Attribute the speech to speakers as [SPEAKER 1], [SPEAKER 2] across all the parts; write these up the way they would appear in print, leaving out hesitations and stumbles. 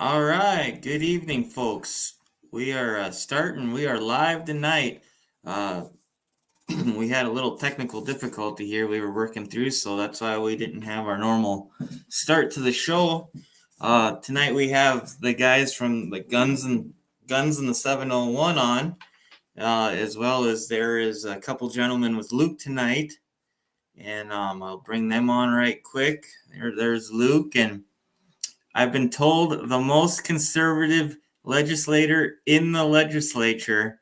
[SPEAKER 1] All right, good evening, folks. We are starting. We are live tonight. Uh, we had a little technical difficulty here. We were working through, so that's why we didn't have our normal start to the show. Tonight we have the guys from the Guns and the 701 on, as well as there is a couple gentlemen with Luke tonight, and I'll bring them on right quick. There's Luke and. I've been told the most conservative legislator in the legislature,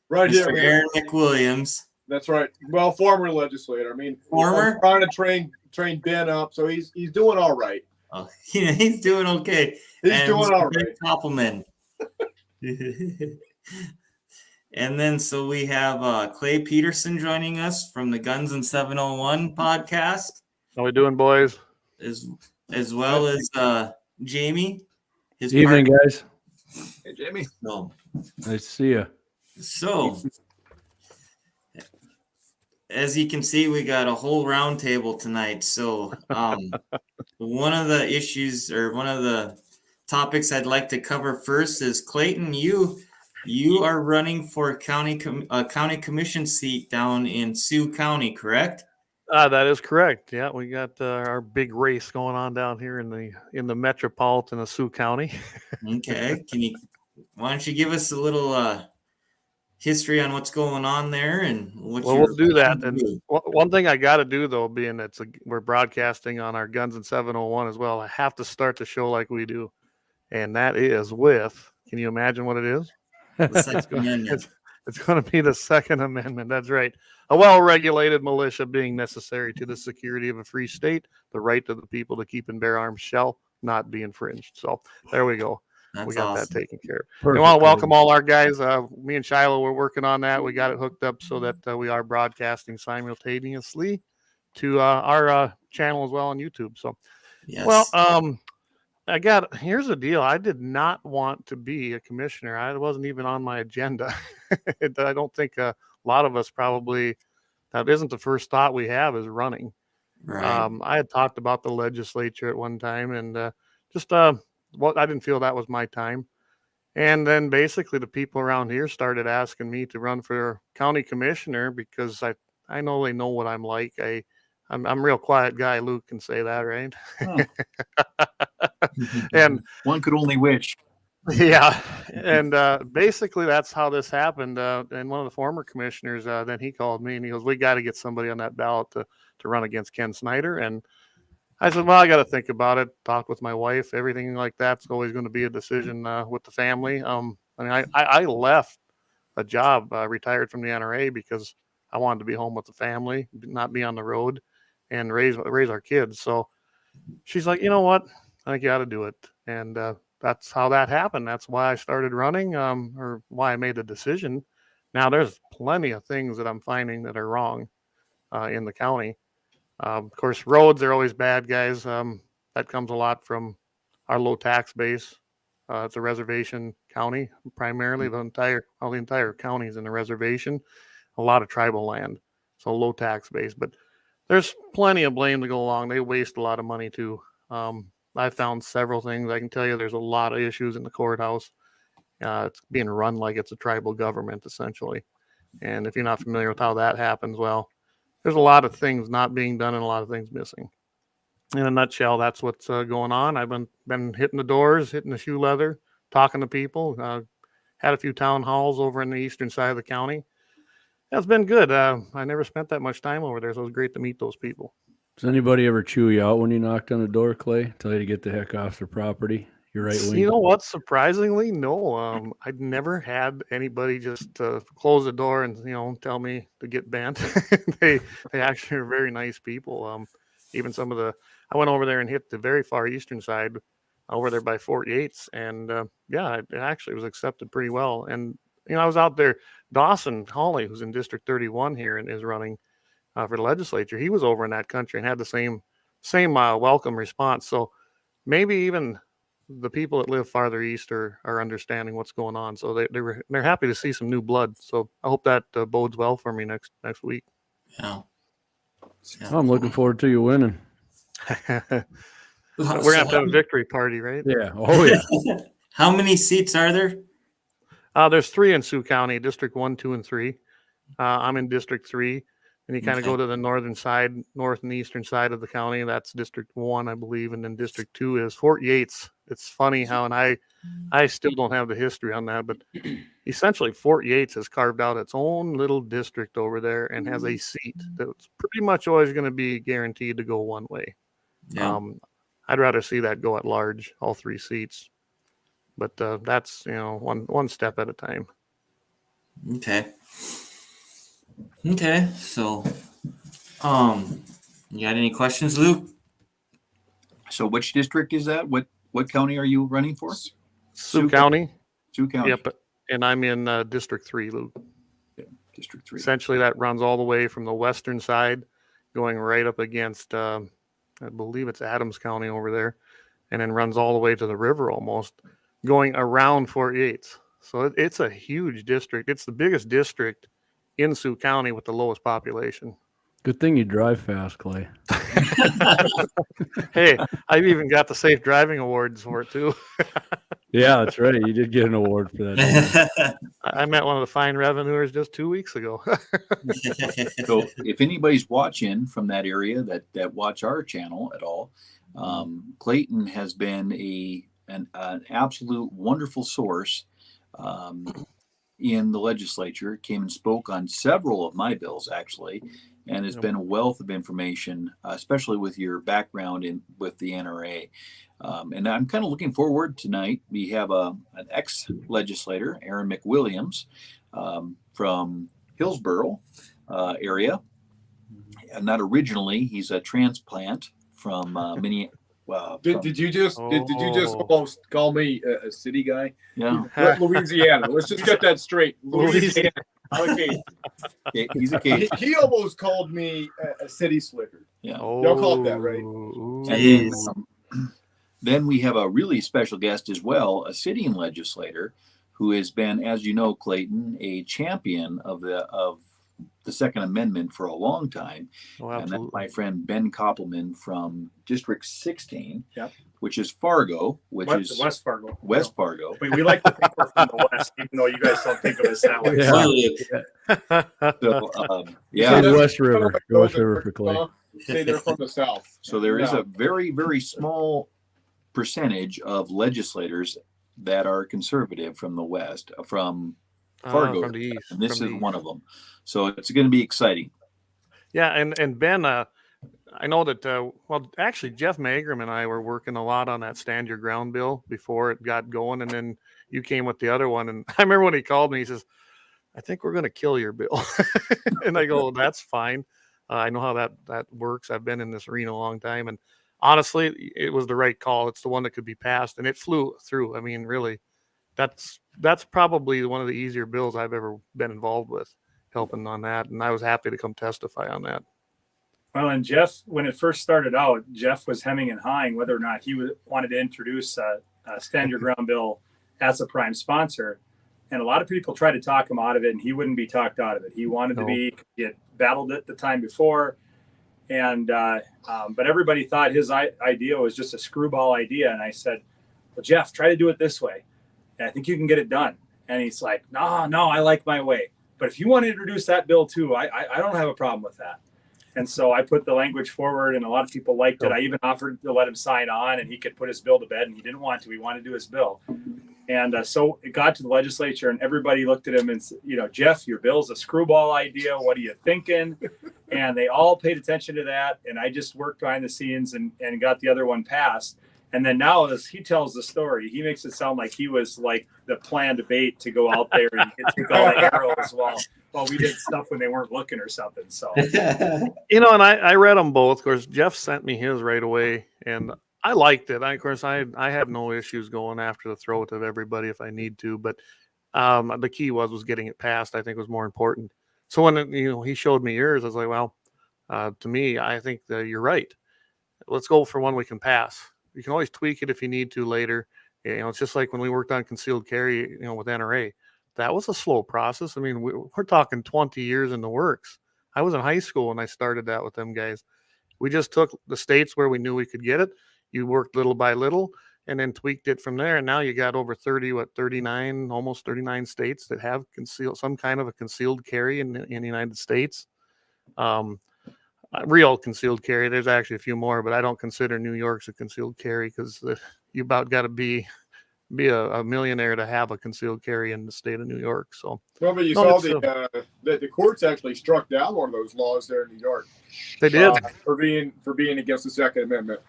[SPEAKER 2] Right
[SPEAKER 1] Mr.
[SPEAKER 2] here.
[SPEAKER 1] Aaron McWilliams.
[SPEAKER 2] That's right. Well, former legislator. I mean,
[SPEAKER 1] Former?
[SPEAKER 2] I'm trying to train Ben up, so he's doing all right.
[SPEAKER 1] Oh, he's doing okay.
[SPEAKER 2] He's doing all right.
[SPEAKER 1] Compliment. And then so we have Clay Pederson joining us from the Guns and 701 podcast.
[SPEAKER 3] How we doing, boys?
[SPEAKER 1] As well as Jaymie.
[SPEAKER 4] Evening, guys.
[SPEAKER 2] Hey, Jaymie.
[SPEAKER 1] So,
[SPEAKER 4] Nice to see you.
[SPEAKER 1] So, as you can see, we got a whole round table tonight. So, one of the issues or one of the topics I'd like to cover first is Clayton. You are running for a county commission seat down in Sioux County, correct?
[SPEAKER 3] That is correct. Yeah, we got our big race going on down here in the metropolitan of Sioux County.
[SPEAKER 1] Okay, why don't you give us a little history on what's going on there and what?
[SPEAKER 3] Well, we'll do that. And one thing I got to do though, being that we're broadcasting on our Guns and 701 as well, I have to start the show like we do, and that is with. Can you imagine what it is?
[SPEAKER 1] The Second Amendment.
[SPEAKER 3] It's going to be the Second Amendment. That's right. A well-regulated militia being necessary to the security of a free state. The right of the people to keep and bear arms shall not be infringed. So there we go. We got
[SPEAKER 1] awesome.
[SPEAKER 3] that taken care of. I want to welcome all our guys. Me and Shiloh were working on that. We got it hooked up so that we are broadcasting simultaneously to our channel as well on YouTube. So,
[SPEAKER 1] yes.
[SPEAKER 3] Well, here's the deal. I did not want to be a commissioner. I wasn't even on my agenda. I don't think a lot of us probably, that isn't the first thought we have is running.
[SPEAKER 1] Right.
[SPEAKER 3] I had talked about the legislature at one time and I didn't feel that was my time. And then basically the people around here started asking me to run for county commissioner because I know they know what I'm like. I'm a real quiet guy. Luke can say that, right?
[SPEAKER 5] Oh.
[SPEAKER 3] And
[SPEAKER 5] one could only wish.
[SPEAKER 3] Yeah. And basically that's how this happened. And one of the former commissioners, then he called me and he goes, we got to get somebody on that ballot to run against Ken Snyder. And I said, well, I got to think about it, talk with my wife, everything like that's always going to be a decision with the family. I left a job, retired from the NRA because I wanted to be home with the family, not be on the road and raise our kids. So she's like, you know what? I think you ought to do it. And that's how that happened. That's why I started running, or why I made the decision. Now, there's plenty of things that I'm finding that are wrong in the county. Of course, roads are always bad, guys. That comes a lot from our low tax base. It's a reservation county, primarily. The entire county is in a reservation. A lot of tribal land, so low tax base. But there's plenty of blame to go along. They waste a lot of money too. I found several things. I can tell you there's a lot of issues in the courthouse. It's being run like it's a tribal government, essentially. And if you're not familiar with how that happens, well, there's a lot of things not being done and a lot of things missing. In a nutshell, that's what's going on. I've been hitting the doors, hitting the shoe leather, talking to people. Had a few town halls over in the eastern side of the county. It's been good. I never spent that much time over there, so it was great to meet those people.
[SPEAKER 4] Does anybody ever chew you out when you knocked on the door, Clay? Tell you to get the heck off their property? You're right wing.
[SPEAKER 3] You know what? Surprisingly, no. I'd never had anybody just close the door and tell me to get bent. They actually are very nice people. Even some of I went over there and hit the very far eastern side, over there by Fort Yates, and it actually was accepted pretty well. And I was out there. Dawson Hawley, who's in District 31 here and is running for the legislature, he was over in that country and had the same welcome response. So maybe even the people that live farther east are understanding what's going on. So they're happy to see some new blood. So I hope that bodes well for me next week.
[SPEAKER 1] Yeah.
[SPEAKER 4] I'm looking forward to you winning.
[SPEAKER 3] We're gonna have to have a victory party, right?
[SPEAKER 4] Yeah. Oh yeah.
[SPEAKER 1] How many seats are there?
[SPEAKER 3] There's 3 in Sioux County, District 1, 2, and 3. I'm in District 3, and you kind of
[SPEAKER 1] Okay.
[SPEAKER 3] go to the northern side, north and eastern side of the county. That's District 1, I believe, and then District 2 is Fort Yates. It's funny how, and I still don't have the history on that, but essentially Fort Yates has carved out its own little district over there and has a seat that's pretty much always going to be guaranteed to go one way.
[SPEAKER 1] Yeah.
[SPEAKER 3] I'd rather see that go at large, all 3 seats. But that's, one step at a time.
[SPEAKER 1] Okay. Okay. So, you got any questions, Luke?
[SPEAKER 5] So which district is that? What county are you running for?
[SPEAKER 3] Sioux County.
[SPEAKER 5] Sioux County.
[SPEAKER 3] Yep. And I'm in District 3, Luke.
[SPEAKER 5] District 3.
[SPEAKER 3] Essentially, that runs all the way from the western side, going right up against, I believe it's Adams County over there, and then runs all the way to the river almost, going around Fort Yates. So it's a huge district. It's the biggest district in Sioux County with the lowest population.
[SPEAKER 4] Good thing you drive fast, Clay.
[SPEAKER 3] Hey, I've even got the safe driving awards for it too.
[SPEAKER 4] Yeah, that's right. You did get an award for that.
[SPEAKER 3] I met one of the fine revenuers just 2 weeks ago.
[SPEAKER 5] So if anybody's watching from that area that watch our channel at all, Clayton has been an absolute wonderful source in the legislature. Came and spoke on several of my bills actually, and has been a wealth of information, especially with your background with the NRA. And I'm kind of looking forward tonight. We have an ex-legislator, Aaron McWilliams, from Hillsborough area. And not originally, he's a transplant from Minneapolis.
[SPEAKER 2] Did you just almost call me a city guy?
[SPEAKER 5] Yeah,
[SPEAKER 2] Louisiana. Let's just get that straight. Louisiana. Okay.
[SPEAKER 5] he's a case.
[SPEAKER 2] He almost called me a city slicker.
[SPEAKER 5] Yeah.
[SPEAKER 2] Y'all call it that, right?
[SPEAKER 5] Then we have a really special guest as well, a sitting legislator who has been, as you know, Clayton, a champion of the Second Amendment for a long time.
[SPEAKER 3] Oh,
[SPEAKER 5] and
[SPEAKER 3] absolutely.
[SPEAKER 5] that's my friend Ben Koppelman from District 16,
[SPEAKER 2] Yep.
[SPEAKER 5] which is Fargo, is
[SPEAKER 2] West Fargo.
[SPEAKER 5] West Fargo.
[SPEAKER 2] We like to think we're from the West, even though you guys don't think of us that way.
[SPEAKER 4] Yeah.
[SPEAKER 5] So,
[SPEAKER 4] Yeah,
[SPEAKER 2] So
[SPEAKER 4] West River. West River for Clay.
[SPEAKER 2] Say they're from the South.
[SPEAKER 5] So there is
[SPEAKER 2] Yeah.
[SPEAKER 5] a very, very small percentage of legislators that are conservative from the West, from Fargo,
[SPEAKER 3] from the east.
[SPEAKER 5] and this
[SPEAKER 3] from
[SPEAKER 5] is
[SPEAKER 3] the
[SPEAKER 5] one of them. So it's going to be exciting.
[SPEAKER 3] Yeah, and Ben, I know that, actually, Jeff Magrum and I were working a lot on that Stand Your Ground bill before it got going, and then you came with the other one. And I remember when he called me, he says, I think we're going to kill your bill. And I go, that's fine. I know how that works. I've been in this arena a long time. And honestly, it was the right call. It's the one that could be passed, and it flew through. I mean, really, that's probably one of the easier bills I've ever been involved with, helping on that. And I was happy to come testify on that.
[SPEAKER 6] Well, and Jeff, when it first started out, Jeff was hemming and hawing whether or not he wanted to introduce a Stand Your Ground bill as a prime sponsor. And a lot of people tried to talk him out of it, and he wouldn't be talked out of it. He wanted to get battled it the time before. And but everybody thought his idea was just a screwball idea. And I said, well, Jeff, try to do it this way. And I think you can get it done. And he's like, no, I like my way. But if you want to introduce that bill too, I don't have a problem with that. And so I put the language forward, and a lot of people liked it. I even offered to let him sign on, and he could put his bill to bed, and he didn't want to. He wanted to do his bill. And so it got to the legislature, and everybody looked at him and said, Jeff, your bill's a screwball idea. What are you thinking? And they all paid attention to that. And I just worked behind the scenes and got the other one passed. And then now, as he tells the story, he makes it sound like he was like the planned bait to go out there and take all the arrows while we did stuff when they weren't looking or something. So,
[SPEAKER 3] And I read them both. Of course, Jeff sent me his right away, and I liked it. I have no issues going after the throat of everybody if I need to, but the key was getting it passed. I think was more important. So when he showed me yours, I was like, well, to me, I think that you're right. Let's go for one we can pass. You can always tweak it if you need to later. It's just like when we worked on concealed carry, with NRA. That was a slow process. I mean, we're talking 20 years in the works. I was in high school when I started that with them guys. We just took the states where we knew we could get it, you worked little by little and then tweaked it from there. And now you got over 39, almost 39 states that have some kind of a concealed carry in the United States. Real concealed carry. There's actually a few more, but I don't consider New York's a concealed carry because you about got to be a millionaire to have a concealed carry in the state of New York. So,
[SPEAKER 2] Well, but you saw the courts actually struck down one of those laws there in New York.
[SPEAKER 3] They did
[SPEAKER 2] for being against the Second Amendment.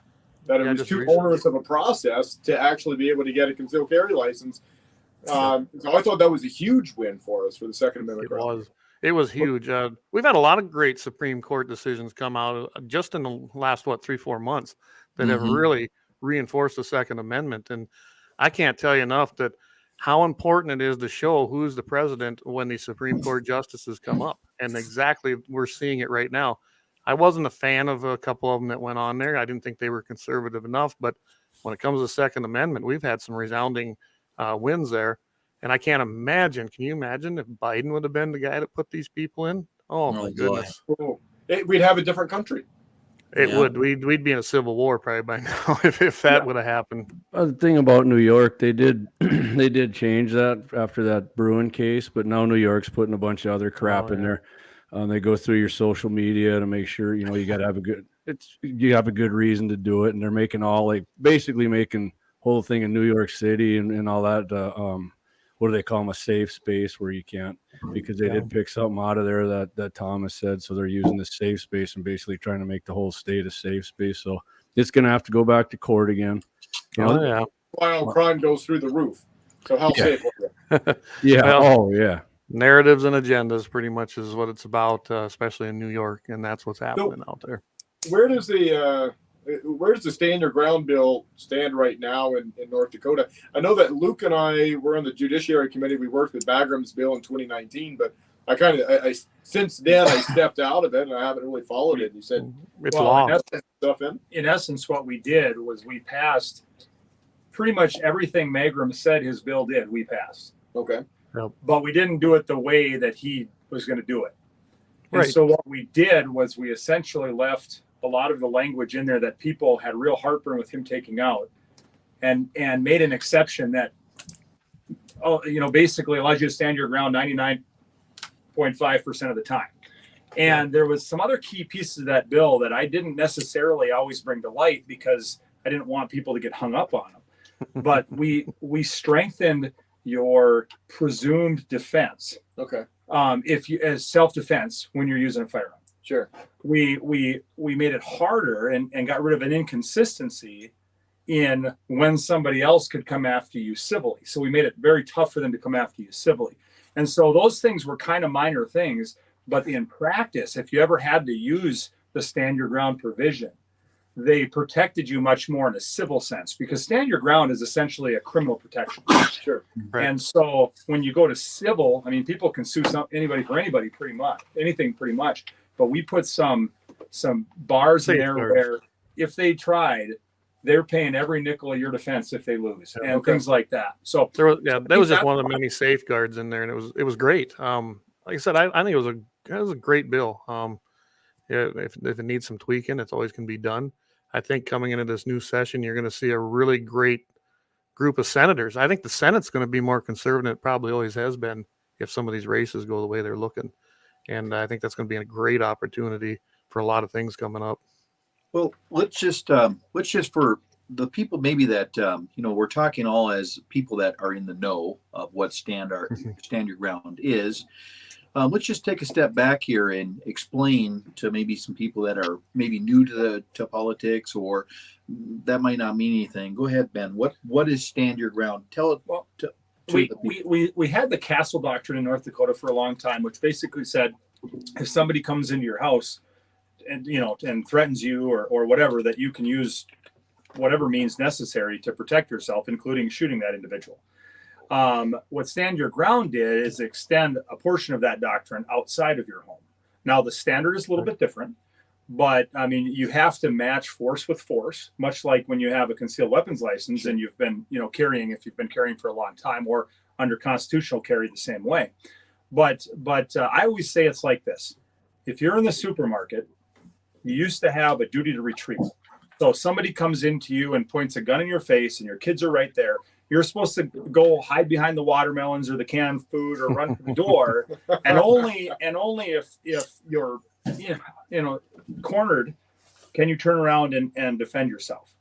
[SPEAKER 2] That it was too
[SPEAKER 3] recently.
[SPEAKER 2] onerous of a process to actually be able to get a concealed carry license. So I thought that was a huge win for us for the Second Amendment.
[SPEAKER 3] It was huge. We've had a lot of great Supreme Court decisions come out just in the last 3-4 months that have really reinforced the Second Amendment. And I can't tell you enough that how important it is to show who's the president when these Supreme Court justices come up. And exactly, we're seeing it right now. I wasn't a fan of a couple of them that went on there. I didn't think they were conservative enough. But when it comes to the Second Amendment, we've had some resounding wins there. And I can't imagine. Can you imagine if Biden would have been the guy that put these people in? Oh my goodness!
[SPEAKER 2] We'd have a different country.
[SPEAKER 3] It would. We'd be in a civil war probably by now if that would have happened.
[SPEAKER 4] The thing about New York, they did change that after that Bruin case, but now New York's putting a bunch of other crap in there. They go through your social media to make sure you got to have you have a good reason to do it, and they're making basically making whole thing in New York City and all that. What do they call them? A safe space where you can't, because they did pick something out of there that Thomas said. So they're using the safe space and basically trying to make the whole state a safe space. So it's going to have to go back to court again.
[SPEAKER 2] Violent crime goes through the roof. So how safe was
[SPEAKER 3] it? Narratives and agendas pretty much is what it's about, especially in New York. And that's what's happening out there.
[SPEAKER 2] Where does the stand your ground bill stand right now in North Dakota? I know that Luke and I were on the Judiciary Committee. We worked with Bagram's bill in 2019, but I since then I stepped out of it and I haven't really followed it. You said
[SPEAKER 3] it's long.
[SPEAKER 6] In essence, what we did was we passed pretty much everything Magram said his bill did. We passed.
[SPEAKER 2] Okay.
[SPEAKER 6] But we didn't do it the way that he was going to do it. And
[SPEAKER 3] right.
[SPEAKER 6] So what we did was we essentially left a lot of the language in there that people had real heartburn with him taking out, and made an exception that, basically allows you to stand your ground 99.5% of the time. And there was some other key pieces of that bill that I didn't necessarily always bring to light because I didn't want people to get hung up on them. But we strengthened your presumed defense.
[SPEAKER 2] Okay.
[SPEAKER 6] If you as self-defense when you're using a firearm.
[SPEAKER 2] Sure.
[SPEAKER 6] We made it harder and got rid of an inconsistency in when somebody else could come after you civilly. So we made it very tough for them to come after you civilly. And so those things were kind of minor things, but in practice, if you ever had to use the stand your ground provision, they protected you much more in a civil sense, because stand your ground is essentially a criminal protection.
[SPEAKER 2] Sure.
[SPEAKER 6] Right. And so when you go to civil, I mean, people can sue anybody for anybody pretty much, anything pretty much. But we put some bars in there where if they tried, they're paying every nickel of your defense if they lose, and things like that. So
[SPEAKER 3] that was just one of the many safeguards in there, and it was great. Like I said, I think it was a great bill. If it needs some tweaking, it's always can be done. I think coming into this new session, you're going to see a really great group of senators. I think the Senate's going to be more conservative. It probably always has been if some of these races go the way they're looking. And I think that's going to be a great opportunity for a lot of things coming up.
[SPEAKER 5] Well, let's just for the people maybe that we're talking all as people that are in the know of what stand your ground is. Let's just take a step back here and explain to maybe some people that are maybe new to politics, or that might not mean anything. Go ahead, Ben. What is stand your ground? Tell it.
[SPEAKER 6] Well, we had the castle doctrine in North Dakota for a long time, which basically said if somebody comes into your house and threatens you or whatever, that you can use whatever means necessary to protect yourself, including shooting that individual. What stand your ground did is extend a portion of that doctrine outside of your home. Now the standard is a little bit different, but I mean, you have to match force with force, much like when you have a concealed weapons license and you've been, carrying, if you've been carrying for a long time, or under constitutional carry the same way. But I always say it's like this. If you're in the supermarket, you used to have a duty to retrieve. So somebody comes into you and points a gun in your face and your kids are right there. You're supposed to go hide behind the watermelons or the canned food or run for the door. and only if you're, cornered, can you turn around and defend yourself.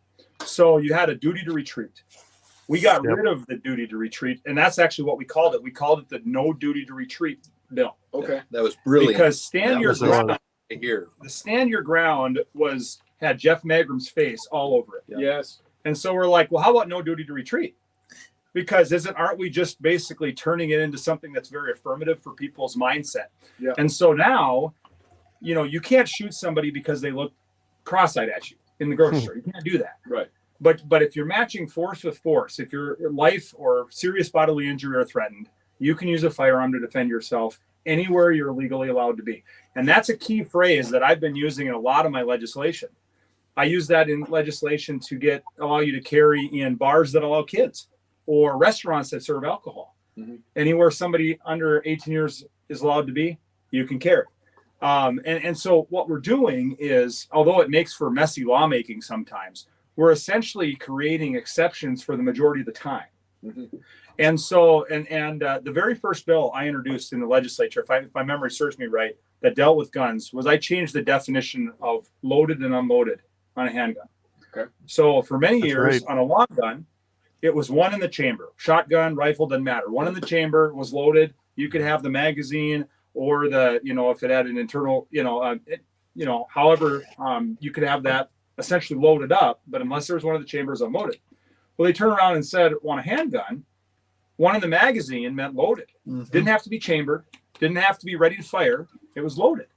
[SPEAKER 6] So you had a duty to retreat. We got rid of the duty to retreat. And that's actually what we called it. We called it the no duty to retreat bill.
[SPEAKER 2] Okay.
[SPEAKER 5] That was brilliant.
[SPEAKER 6] Because stand your ground.
[SPEAKER 5] Here.
[SPEAKER 6] The stand your ground had Jeff Magram's face all over it.
[SPEAKER 2] Yes.
[SPEAKER 6] And so we're like, well, how about no duty to retreat? Because aren't we just basically turning it into something that's very affirmative for people's mindset?
[SPEAKER 2] Yeah.
[SPEAKER 6] And so now, you can't shoot somebody because they look cross-eyed at you in the grocery store. You can't do that.
[SPEAKER 2] Right.
[SPEAKER 6] But if you're matching force with force, if your life or serious bodily injury are threatened, you can use a firearm to defend yourself anywhere you're legally allowed to be. And that's a key phrase that I've been using in a lot of my legislation. I use that in legislation to allow you to carry in bars that allow kids or restaurants that serve alcohol.
[SPEAKER 2] Mm-hmm.
[SPEAKER 6] Anywhere somebody under 18 years is allowed to be, you can carry. And so what we're doing is, although it makes for messy lawmaking sometimes, we're essentially creating exceptions for the majority of the time.
[SPEAKER 2] Mm-hmm.
[SPEAKER 6] And so, the very first bill I introduced in the legislature, if my memory serves me right, that dealt with guns, was I changed the definition of loaded and unloaded on a handgun.
[SPEAKER 2] Okay.
[SPEAKER 6] So for many years
[SPEAKER 3] right.
[SPEAKER 6] on a long gun, it was one in the chamber. Shotgun, rifle, doesn't matter. One in the chamber was loaded. You could have the magazine or if it had an internal, however, you could have that essentially loaded up, but unless there was one of the chambers unloaded. Well, they turned around and said, on a handgun, one in the magazine meant loaded.
[SPEAKER 5] Mm-hmm.
[SPEAKER 6] Didn't have to be chambered, didn't have to be ready to fire. It was loaded.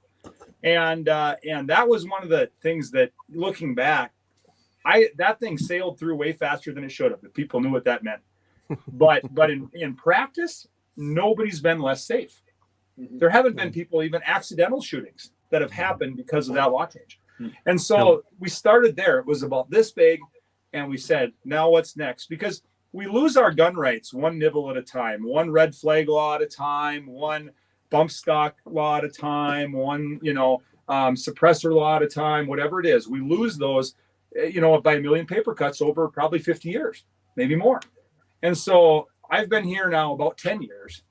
[SPEAKER 6] And that was one of the things that, looking back, that thing sailed through way faster than it should have. If people knew what that meant. But in practice, nobody's been less safe.
[SPEAKER 2] Mm-hmm.
[SPEAKER 6] There haven't been people, even accidental shootings, that have happened because of that law change. And so we started there. It was about this big, and we said, now what's next? Because we lose our gun rights one nibble at a time, one red flag law at a time, one bump stock law at a time, one suppressor law at a time, whatever it is. We lose those, by a million paper cuts over probably 50 years, maybe more. And so I've been here now about 10 years.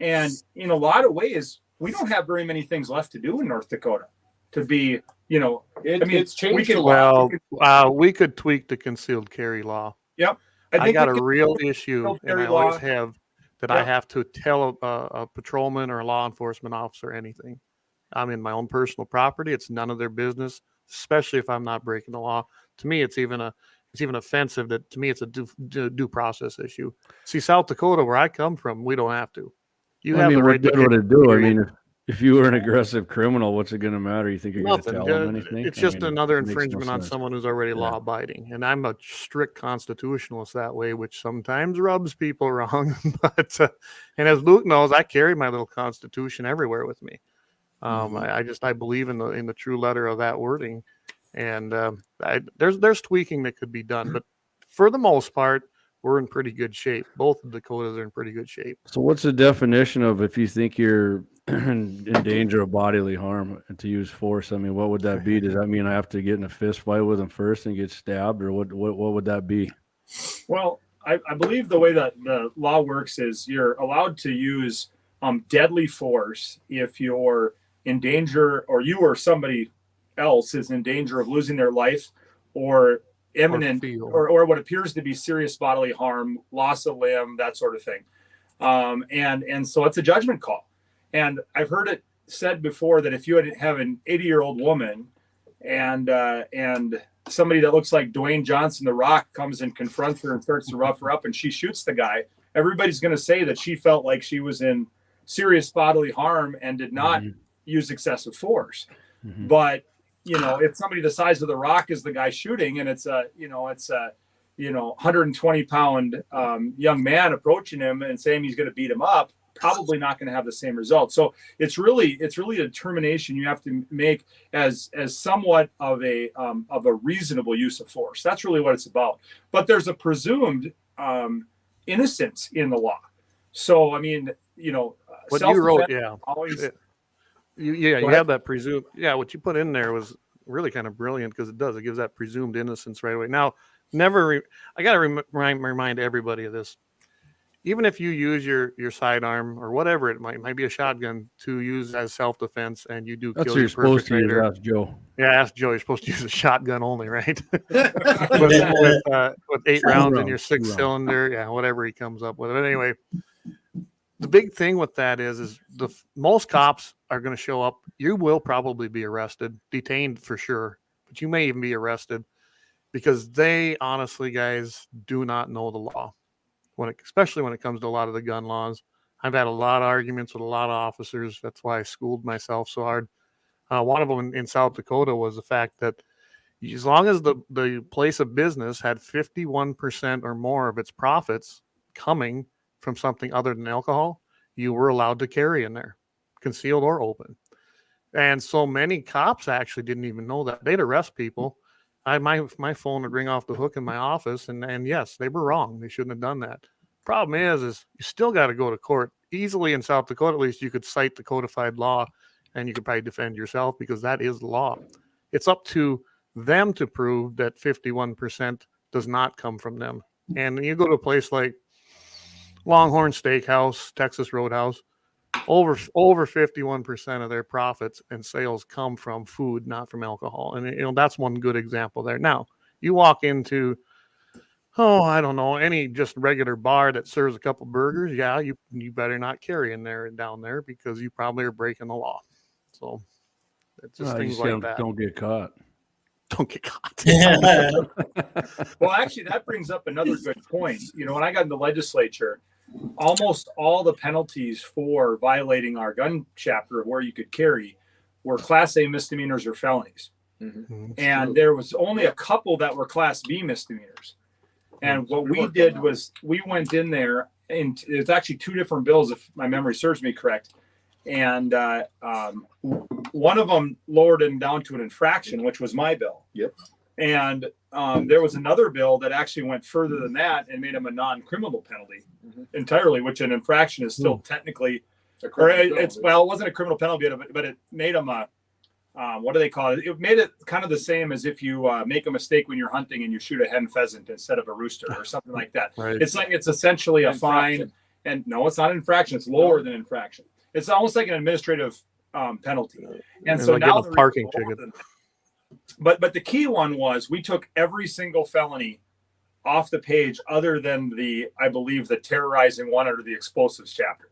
[SPEAKER 6] And in a lot of ways, we don't have very many things left to do in North Dakota to be,
[SPEAKER 2] it's changed a
[SPEAKER 6] lot.
[SPEAKER 3] Well, we could tweak the concealed carry law.
[SPEAKER 6] Yep.
[SPEAKER 3] I got a real issue, and I always have, that I have to tell a patrolman or a law enforcement officer anything. I'm in my own personal property. It's none of their business, especially if I'm not breaking the law. To me, it's even offensive. That to me, it's a due process issue. See, South Dakota, where I come from, we don't have to. You have the right to
[SPEAKER 4] what it do. I mean, if you were an aggressive criminal, what's it going to matter? You think you're going to tell them anything?
[SPEAKER 3] It's just another infringement on someone who's already law abiding. And I'm a strict constitutionalist that way, which sometimes rubs people wrong. But and as Luke knows, I carry my little Constitution everywhere with me. I believe in the true letter of that wording. And there's tweaking that could be done, but for the most part, we're in pretty good shape. Both of the Dakotas are in pretty good shape.
[SPEAKER 4] So what's the definition of if you think you're in danger of bodily harm to use force? I mean, what would that be? Does that mean I have to get in a fist fight with them first and get stabbed, or what would that be?
[SPEAKER 6] Well, I believe the way that the law works is you're allowed to use deadly force if you're in danger, or you or somebody else is in danger of losing their life, or imminent, or what appears to be serious bodily harm, loss of limb, that sort of thing. And so it's a judgment call. And I've heard it said before that if you have an 80-year-old woman and somebody that looks like Dwayne Johnson, The Rock, comes and confronts her and starts to rough her up and she shoots the guy, everybody's going to say that she felt like she was in serious bodily harm and did not use excessive force.
[SPEAKER 4] Mm-hmm.
[SPEAKER 6] But if somebody the size of The Rock is the guy shooting, and it's a 120-pound young man approaching him and saying he's going to beat him up, probably not going to have the same result. So it's really a determination you have to make as somewhat of a reasonable use of force. That's really what it's about. But there's a presumed innocence in the law. So I mean,
[SPEAKER 3] what you wrote,
[SPEAKER 6] always.
[SPEAKER 3] You have that presumed. Yeah, what you put in there was really kind of brilliant because it gives that presumed innocence right away. Now, I got to remind everybody of this. Even if you use your sidearm or whatever it might be a shotgun to use as self-defense, and you do
[SPEAKER 4] That's
[SPEAKER 3] kill
[SPEAKER 4] what you're
[SPEAKER 3] your
[SPEAKER 4] supposed to use.
[SPEAKER 3] perpetrator.
[SPEAKER 4] Ask Joe.
[SPEAKER 3] Yeah, ask Joe. You're supposed to use a shotgun only, right? with 8 rounds in your 6-cylinder, yeah, whatever he comes up with. But anyway, the big thing with that is most cops are going to show up. You will probably be arrested, detained for sure, but you may even be arrested because they honestly, guys, do not know the law. Especially when it comes to a lot of the gun laws. I've had a lot of arguments with a lot of officers. That's why I schooled myself so hard. One of them in South Dakota was the fact that as long as the place of business had 51% or more of its profits coming from something other than alcohol, you were allowed to carry in there, concealed or open. And so many cops actually didn't even know that. They'd arrest people. My phone would ring off the hook in my office, and yes, they were wrong. They shouldn't have done that. Problem is you still got to go to court. Easily in South Dakota, at least, you could cite the codified law, and you could probably defend yourself because that is law. It's up to them to prove that 51% does not come from them. And you go to a place like Longhorn Steakhouse, Texas Roadhouse, over 51% of their profits and sales come from food, not from alcohol. And that's one good example there. Now, you walk into, I don't know, any just regular bar that serves a couple burgers, yeah, you better not carry in there and down there because you probably are breaking the law. So it's just things like that.
[SPEAKER 4] Don't get caught.
[SPEAKER 3] Don't get caught.
[SPEAKER 6] Well, actually, that brings up another good point. When I got in the legislature, almost all the penalties for violating our gun chapter of where you could carry were Class A misdemeanors or felonies.
[SPEAKER 2] Mm-hmm.
[SPEAKER 6] And there was only a couple that were Class B misdemeanors. And what we did was we went in there, and it's actually 2 different bills, if my memory serves me correct. And one of them lowered it down to an infraction, which was my bill.
[SPEAKER 2] Yep.
[SPEAKER 6] And there was another bill that actually went further than that and made him a non-criminal penalty entirely, which an infraction is still technically, it wasn't a criminal penalty, but it made him a, what do they call it? It made it kind of the same as if you make a mistake when you're hunting and you shoot a hen pheasant instead of a rooster or something like that.
[SPEAKER 3] Right.
[SPEAKER 6] It's essentially a fine. And no, it's not an infraction. It's lower than infraction. It's almost like an administrative penalty. And so now
[SPEAKER 3] a parking ticket.
[SPEAKER 6] But the key one was we took every single felony off the page other than I believe the terrorizing one under the explosives chapter.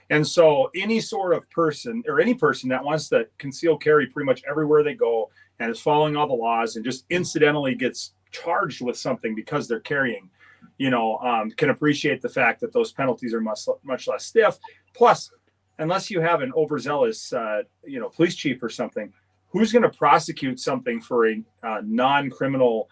[SPEAKER 6] And so any sort of person or any person that wants to conceal carry pretty much everywhere they go and is following all the laws and just incidentally gets charged with something because they're carrying, can appreciate the fact that those penalties are much less stiff. Plus, unless you have an overzealous, police chief or something, who's going to prosecute something for a non-criminal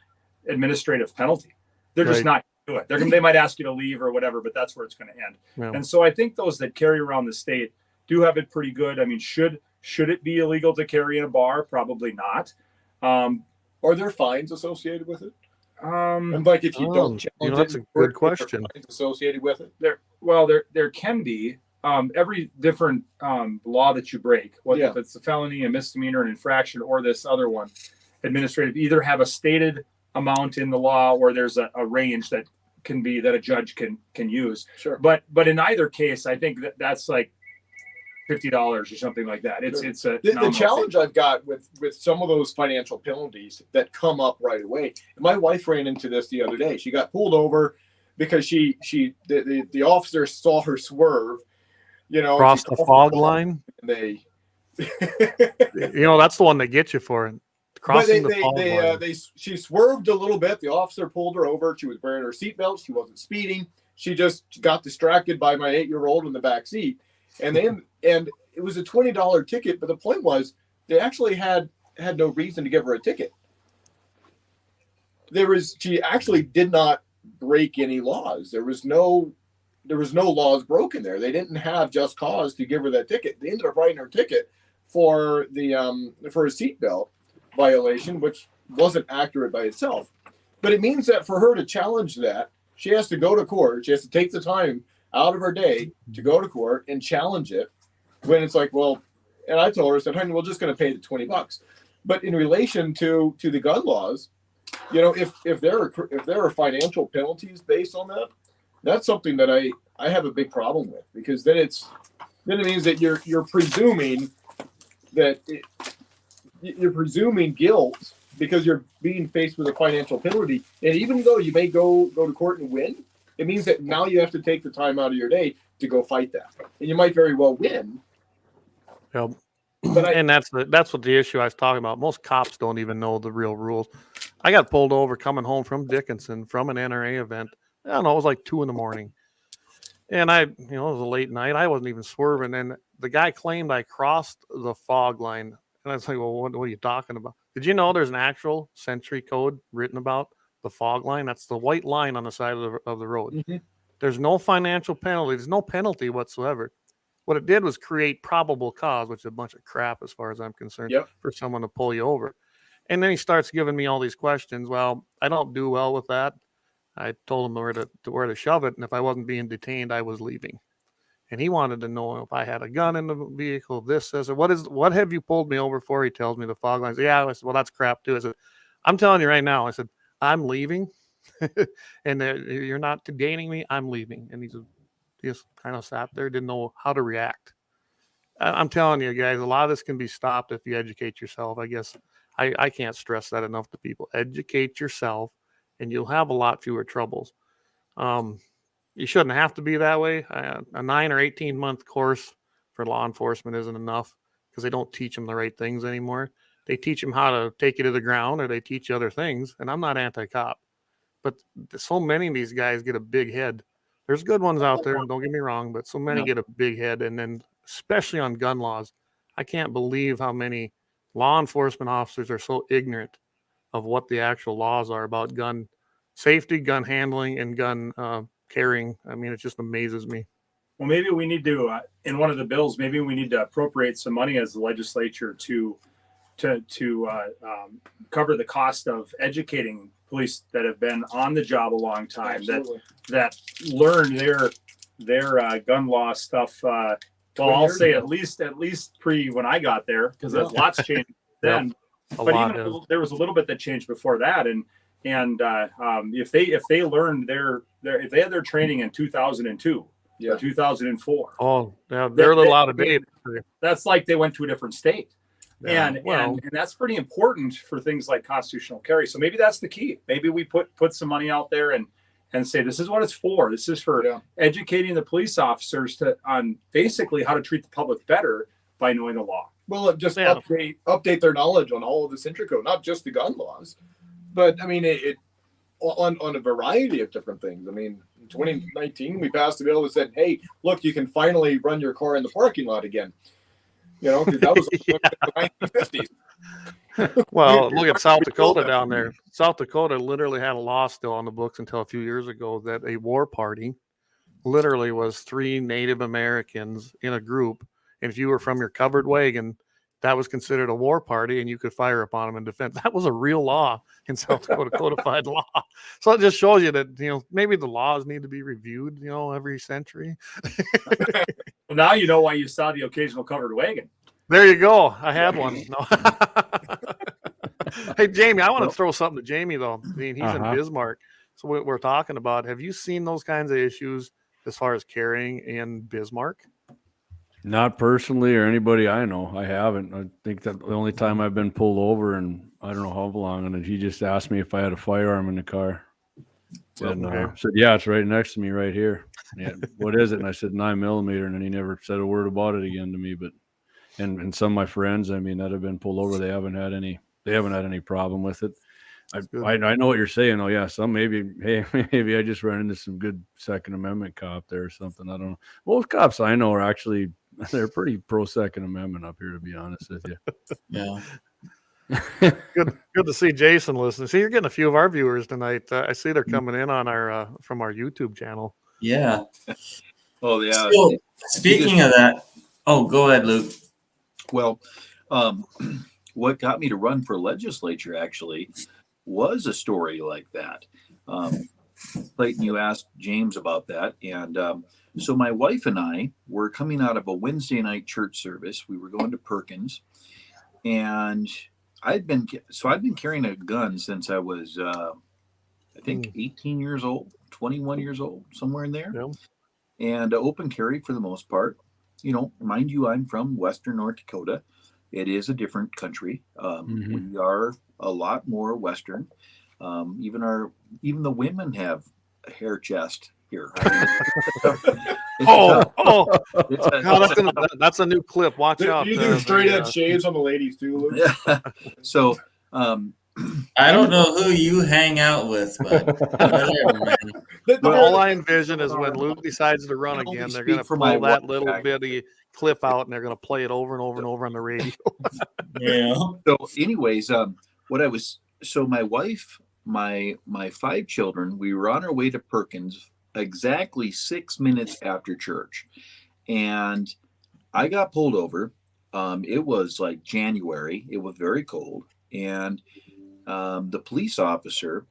[SPEAKER 6] administrative penalty? They're just not going to do it. They might ask you to leave or whatever, but that's where it's going to end. Yeah. And so I think those that carry around the state do have it pretty good. I mean, should it be illegal to carry in a bar? Probably not.
[SPEAKER 2] Are there fines associated with it? And like if you don't challenge
[SPEAKER 3] that's a good question.
[SPEAKER 2] Fines associated with it?
[SPEAKER 6] There can be. Every different law that you break, if it's a felony, a misdemeanor, an infraction, or this other one, administrative, either have a stated amount in the law or there's a range that can be that a judge can use.
[SPEAKER 2] Sure.
[SPEAKER 6] But in either case, I think that's like $50 or something like that. It's
[SPEAKER 2] the challenge I've got with some of those financial penalties that come up right away. My wife ran into this the other day. She got pulled over because the officer saw her swerve.
[SPEAKER 3] Cross the fog line.
[SPEAKER 2] They,
[SPEAKER 3] that's the one they get you for crossing the fog line.
[SPEAKER 2] She swerved a little bit. The officer pulled her over. She was wearing her seatbelt. She wasn't speeding. She just got distracted by my 8-year-old in the back seat, and it was a $20 ticket. But the point was, they actually had no reason to give her a ticket. She actually did not break any laws. There was no laws broken there. They didn't have just cause to give her that ticket. They ended up writing her ticket for a seatbelt violation, which wasn't accurate by itself. But it means that for her to challenge that, she has to go to court. She has to take the time out of her day to go to court and challenge it. When it's like, well, and I told her, I said, honey, we're just going to pay the $20. But in relation to the gun laws, you know, if there are financial penalties based on that, that's something that I have a big problem with, because then it means that you're presuming that you're presuming guilt because you're being faced with a financial penalty. And even though you may go to court and win, it means that now you have to take the time out of your day to go fight that. And you might very well win.
[SPEAKER 3] Yep.
[SPEAKER 2] But
[SPEAKER 3] And that's what the issue I was talking about. Most cops don't even know the real rules. I got pulled over coming home from Dickinson from an NRA event. I don't know, it was like 2 a.m. And it was a late night. I wasn't even swerving. And the guy claimed I crossed the fog line. And I was like, well, what are you talking about? Did you know there's an actual century code written about the fog line? That's the white line on the side of the road.
[SPEAKER 2] Mm-hmm.
[SPEAKER 3] There's no financial penalty. There's no penalty whatsoever. What it did was create probable cause, which is a bunch of crap as far as I'm concerned, for someone to pull you over. And then he starts giving me all these questions. Well, I don't do well with that. I told him where to shove it. And if I wasn't being detained, I was leaving. And he wanted to know if I had a gun in the vehicle, this, or what have you pulled me over for? He tells me the fog lines. Yeah, I said, well, that's crap too. I said, I'm telling you right now. I said, I'm leaving. And you're not detaining me. I'm leaving. And he just kind of sat there, didn't know how to react. I'm telling you guys, a lot of this can be stopped if you educate yourself. I guess I can't stress that enough to people. Educate yourself and you'll have a lot fewer troubles. You shouldn't have to be that way. A 9 or 18 month course for law enforcement isn't enough because they don't teach them the right things anymore. They teach them how to take you to the ground, or they teach you other things. And I'm not anti-cop, but so many of these guys get a big head. There's good ones out there, don't get me wrong, but so many get a big head. And then especially on gun laws, I can't believe how many law enforcement officers are so ignorant of what the actual laws are about gun safety, gun handling, and gun carrying. I mean, it just amazes me.
[SPEAKER 6] Well, maybe we need to, in one of the bills, maybe we need to appropriate some money as the legislature to cover the cost of educating police that have been on the job a long time, that learn their gun law stuff. Well, I'll say at least pre when I got there, because there's lots changed then. But even there was a little bit that changed before that, and if they learned if they had their training in 2002 or 2004,
[SPEAKER 3] they're a little out of date.
[SPEAKER 6] That's like they went to a different state. And that's pretty important for things like constitutional carry. So maybe that's the key. Maybe we put some money out there and say, this is what it's for. This is for educating the police officers on basically how to treat the public better by knowing the law.
[SPEAKER 2] Well, just update their knowledge on all of the century code, not just the gun laws, but I mean it on a variety of different things. I mean, in 2019 we passed a bill that said, "Hey, look, you can finally run your car in the parking lot again." You know, because that was the 1950s.
[SPEAKER 3] Well, look at South Dakota down there. South Dakota literally had a law still on the books until a few years ago that a war party literally was 3 Native Americans in a group. And if you were from your covered wagon, that was considered a war party and you could fire upon them in defense. That was a real law in South Dakota, codified law. So it just shows you that, maybe the laws need to be reviewed, every century.
[SPEAKER 6] Well, now you know why you saw the occasional covered wagon.
[SPEAKER 3] There you go. I had one. No. Hey, Jaymie, I want to throw something to Jaymie, though. I mean, he's in Bismarck. So what we're talking about, have you seen those kinds of issues as far as carrying in Bismarck?
[SPEAKER 4] Not personally or anybody I know. I haven't. I think that the only time I've been pulled over, and I don't know how long, and he just asked me if I had a firearm in the car. And I said, yeah, it's right next to me right here. Yeah, what is it? And I said 9mm, and then he never said a word about it again to me. But and some of my friends, I mean, that have been pulled over, they haven't had any problem with it. I know what you're saying. Oh yeah, some maybe I just ran into some good Second Amendment cop there or something. I don't know. Most cops I know are actually they're pretty pro Second Amendment up here, to be honest with you.
[SPEAKER 1] Yeah.
[SPEAKER 3] Good to see Jason listening. See, you're getting a few of our viewers tonight. I see they're coming in on our from our YouTube channel.
[SPEAKER 1] Yeah.
[SPEAKER 5] Oh yeah.
[SPEAKER 1] So, speaking of that, go ahead, Luke.
[SPEAKER 5] Well, what got me to run for legislature actually was a story like that. Clayton, you asked James about that, and so my wife and I were coming out of a Wednesday night church service. We were going to Perkins, and I've been carrying a gun since I was, I think 18 years old, 21 years old, somewhere in there.
[SPEAKER 3] Yeah.
[SPEAKER 5] And open carry for the most part. You know, mind you, I'm from Western North Dakota. It is a different country. We are a lot more Western. Even the women have a hair chest here.
[SPEAKER 3] That's a new clip. Watch out.
[SPEAKER 2] You do straight edge shaves on the ladies too, Luke?
[SPEAKER 5] Yeah. So,
[SPEAKER 1] I don't know who you hang out with, but whatever, man.
[SPEAKER 3] All I envision is when Luke decides to run again, they're going to pull that little bitty clip out and they're going to play it over and over and over on the radio.
[SPEAKER 1] Yeah.
[SPEAKER 5] So, anyways, my wife, my 5 children, we were on our way to Perkins exactly 6 minutes after church, and I got pulled over. It was like January. It was very cold, and the police officer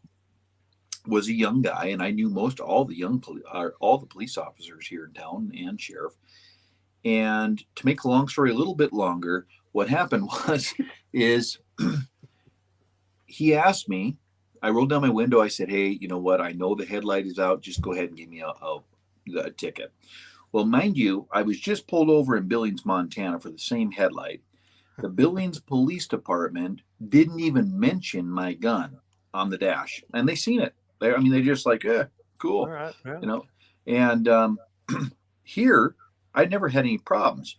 [SPEAKER 5] was a young guy, and I knew all the police officers here in town and sheriff. And to make a long story a little bit longer, what happened is he asked me. I rolled down my window. I said, "Hey, you know what? I know the headlight is out. Just go ahead and give me a ticket." Well, mind you, I was just pulled over in Billings, Montana for the same headlight. The Billings Police Department didn't even mention my gun on the dash, and they seen it. They just like, cool,
[SPEAKER 3] All right, yeah.
[SPEAKER 5] you know. And here, I never had any problems.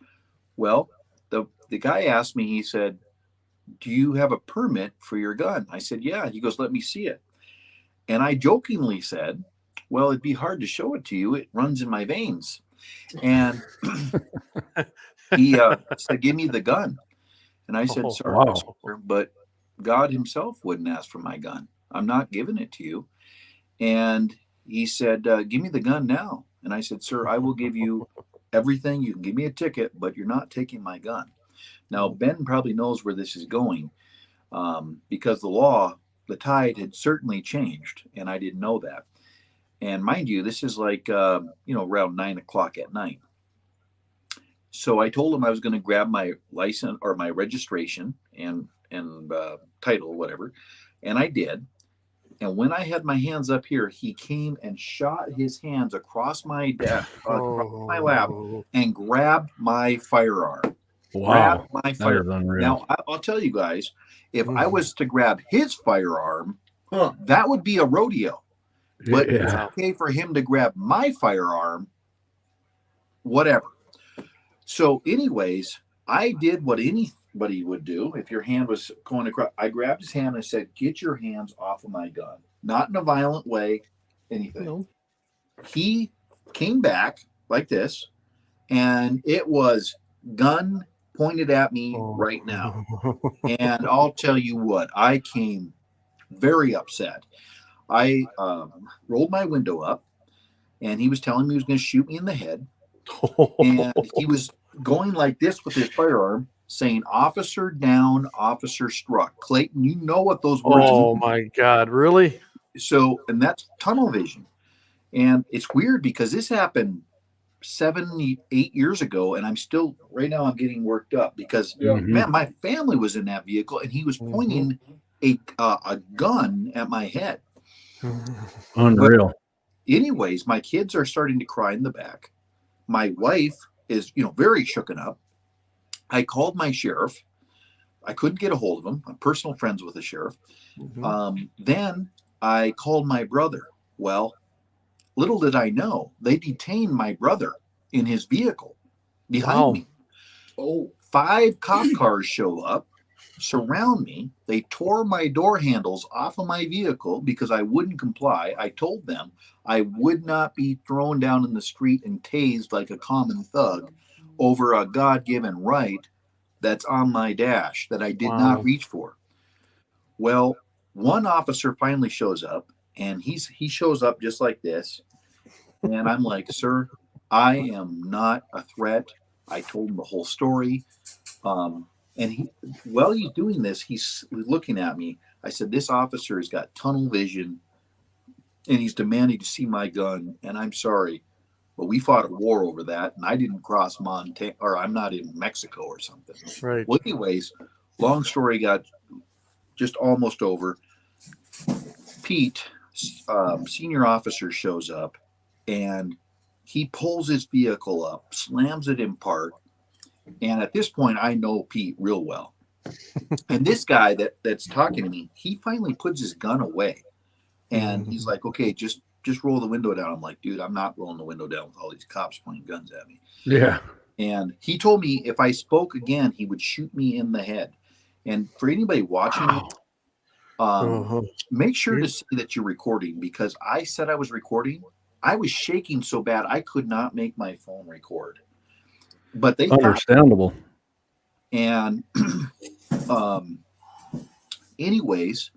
[SPEAKER 5] Well, the guy asked me. He said, "Do you have a permit for your gun?" I said, "Yeah." He goes, "Let me see it." And I jokingly said, "Well, it'd be hard to show it to you. It runs in my veins." And he said, "Give me the gun." And I said, "Sorry, sir, but God himself wouldn't ask for my gun. I'm not giving it to you." And he said, "Give me the gun now." And I said, "Sir, I will give you everything. You can give me a ticket, but you're not taking my gun." Now, Ben probably knows where this is going, because the tide had certainly changed, and I didn't know that. And mind you, this is like, around 9:00 at night. So I told him I was going to grab my license or my registration and title, whatever. And I did. And when I had my hands up here, he came and shot his hands across my desk, across my lap, and grabbed my firearm.
[SPEAKER 4] Wow.
[SPEAKER 5] Grabbed my firearm. Now, I'll tell you guys, if I was to grab his firearm, that would be a rodeo. But it's okay for him to grab my firearm, whatever. So anyways, I did what anybody would do if your hand was going across. I grabbed his hand and I said, "Get your hands off of my gun." Not in a violent way, anything. No. He came back like this, and it was gun pointed at me right now. And I'll tell you what, I came very upset. I rolled my window up, and he was telling me he was going to shoot me in the head. And he was going like this with his firearm, saying, "Officer down, officer struck." Clayton, you know what those words mean.
[SPEAKER 3] Oh, my God. Really?
[SPEAKER 5] So, and that's tunnel vision. And it's weird because this happened 7, 8 years ago, and I'm still, right now I'm getting worked up because, man, my family was in that vehicle, and he was pointing a gun at my head.
[SPEAKER 4] Unreal.
[SPEAKER 5] But anyways, my kids are starting to cry in the back. My wife is, very shooken up. I called my sheriff. I couldn't get a hold of him. I'm personal friends with the sheriff. Then I called my brother. Well, little did I know, they detained my brother in his vehicle behind me. 5 cop cars show up, surround me. They tore my door handles off of my vehicle because I wouldn't comply. I told them I would not be thrown down in the street and tased like a common thug over a God-given right that's on my dash that I did not reach for. Well, one officer finally shows up, and he shows up just like this. And I'm like, "Sir, I am not a threat." I told him the whole story. And while he's doing this, he's looking at me. I said, "This officer has got tunnel vision, and he's demanding to see my gun. And I'm sorry, but we fought a war over that, and I didn't cross Montana, or I'm not in Mexico or something."
[SPEAKER 3] Right.
[SPEAKER 5] Well, anyways, long story got just almost over. Pete, senior officer, shows up, and he pulls his vehicle up, slams it in park. And at this point, I know Pete real well. And this guy that's talking to me, he finally puts his gun away. And he's like, okay, just roll the window down. I'm like, dude, I'm not rolling the window down with all these cops pointing guns at me.
[SPEAKER 4] Yeah.
[SPEAKER 5] And he told me if I spoke again, he would shoot me in the head. And for anybody watching, make sure to see that you're recording, because I said I was recording. I was shaking so bad I could not make my phone record. But they
[SPEAKER 4] understandable.
[SPEAKER 5] And anyways,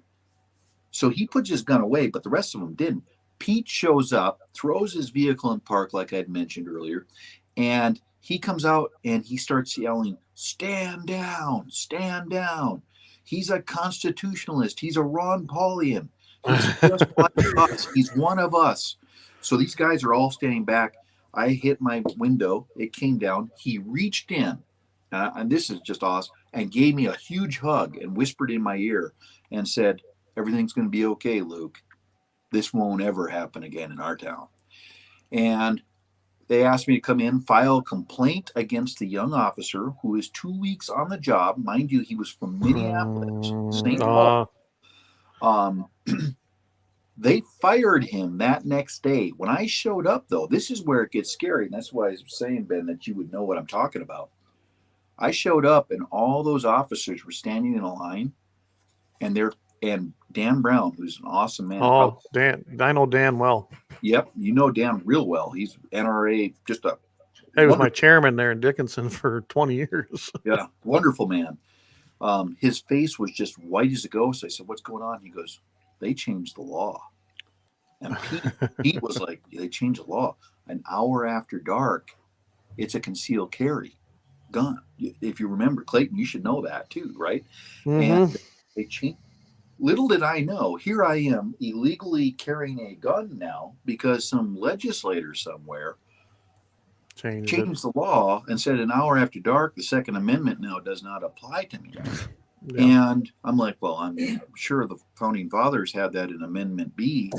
[SPEAKER 5] so he puts his gun away, but the rest of them didn't. Pete shows up, throws his vehicle in park, like I'd mentioned earlier, and he comes out and he starts yelling, "Stand down, stand down. He's a constitutionalist. He's a Ron Paulian. He's just like us. He's one of us." So these guys are all standing back. I hit my window. It came down. He reached in, and this is just awesome, and gave me a huge hug and whispered in my ear and said, "Everything's going to be okay, Luke. This won't ever happen again in our town." And they asked me to come in, file a complaint against the young officer who is 2 weeks on the job. Mind you, he was from Minneapolis, St. Paul. They fired him that next day. When I showed up, though, this is where it gets scary. And that's why I was saying, Ben, that you would know what I'm talking about. I showed up and all those officers were standing in a line, and Dan Brown, who's an awesome man.
[SPEAKER 3] Oh, Dan, I know Dan well.
[SPEAKER 5] Yep, you know Dan real well. He's NRA, just a.
[SPEAKER 3] He was my chairman there in Dickinson for 20 years.
[SPEAKER 5] Yeah, wonderful man. His face was just white as a ghost. I said, "What's going on?" He goes, "They changed the law." And Pete was like, "They changed the law. An hour after dark, it's a concealed carry gun." If you remember, Clayton, you should know that too, right? And they changed. Little did I know, here I am illegally carrying a gun now because some legislator somewhere changed the law and said an hour after dark, the Second Amendment now does not apply to me. Yeah. And I'm like, well, I'm sure the founding fathers had that in Amendment B.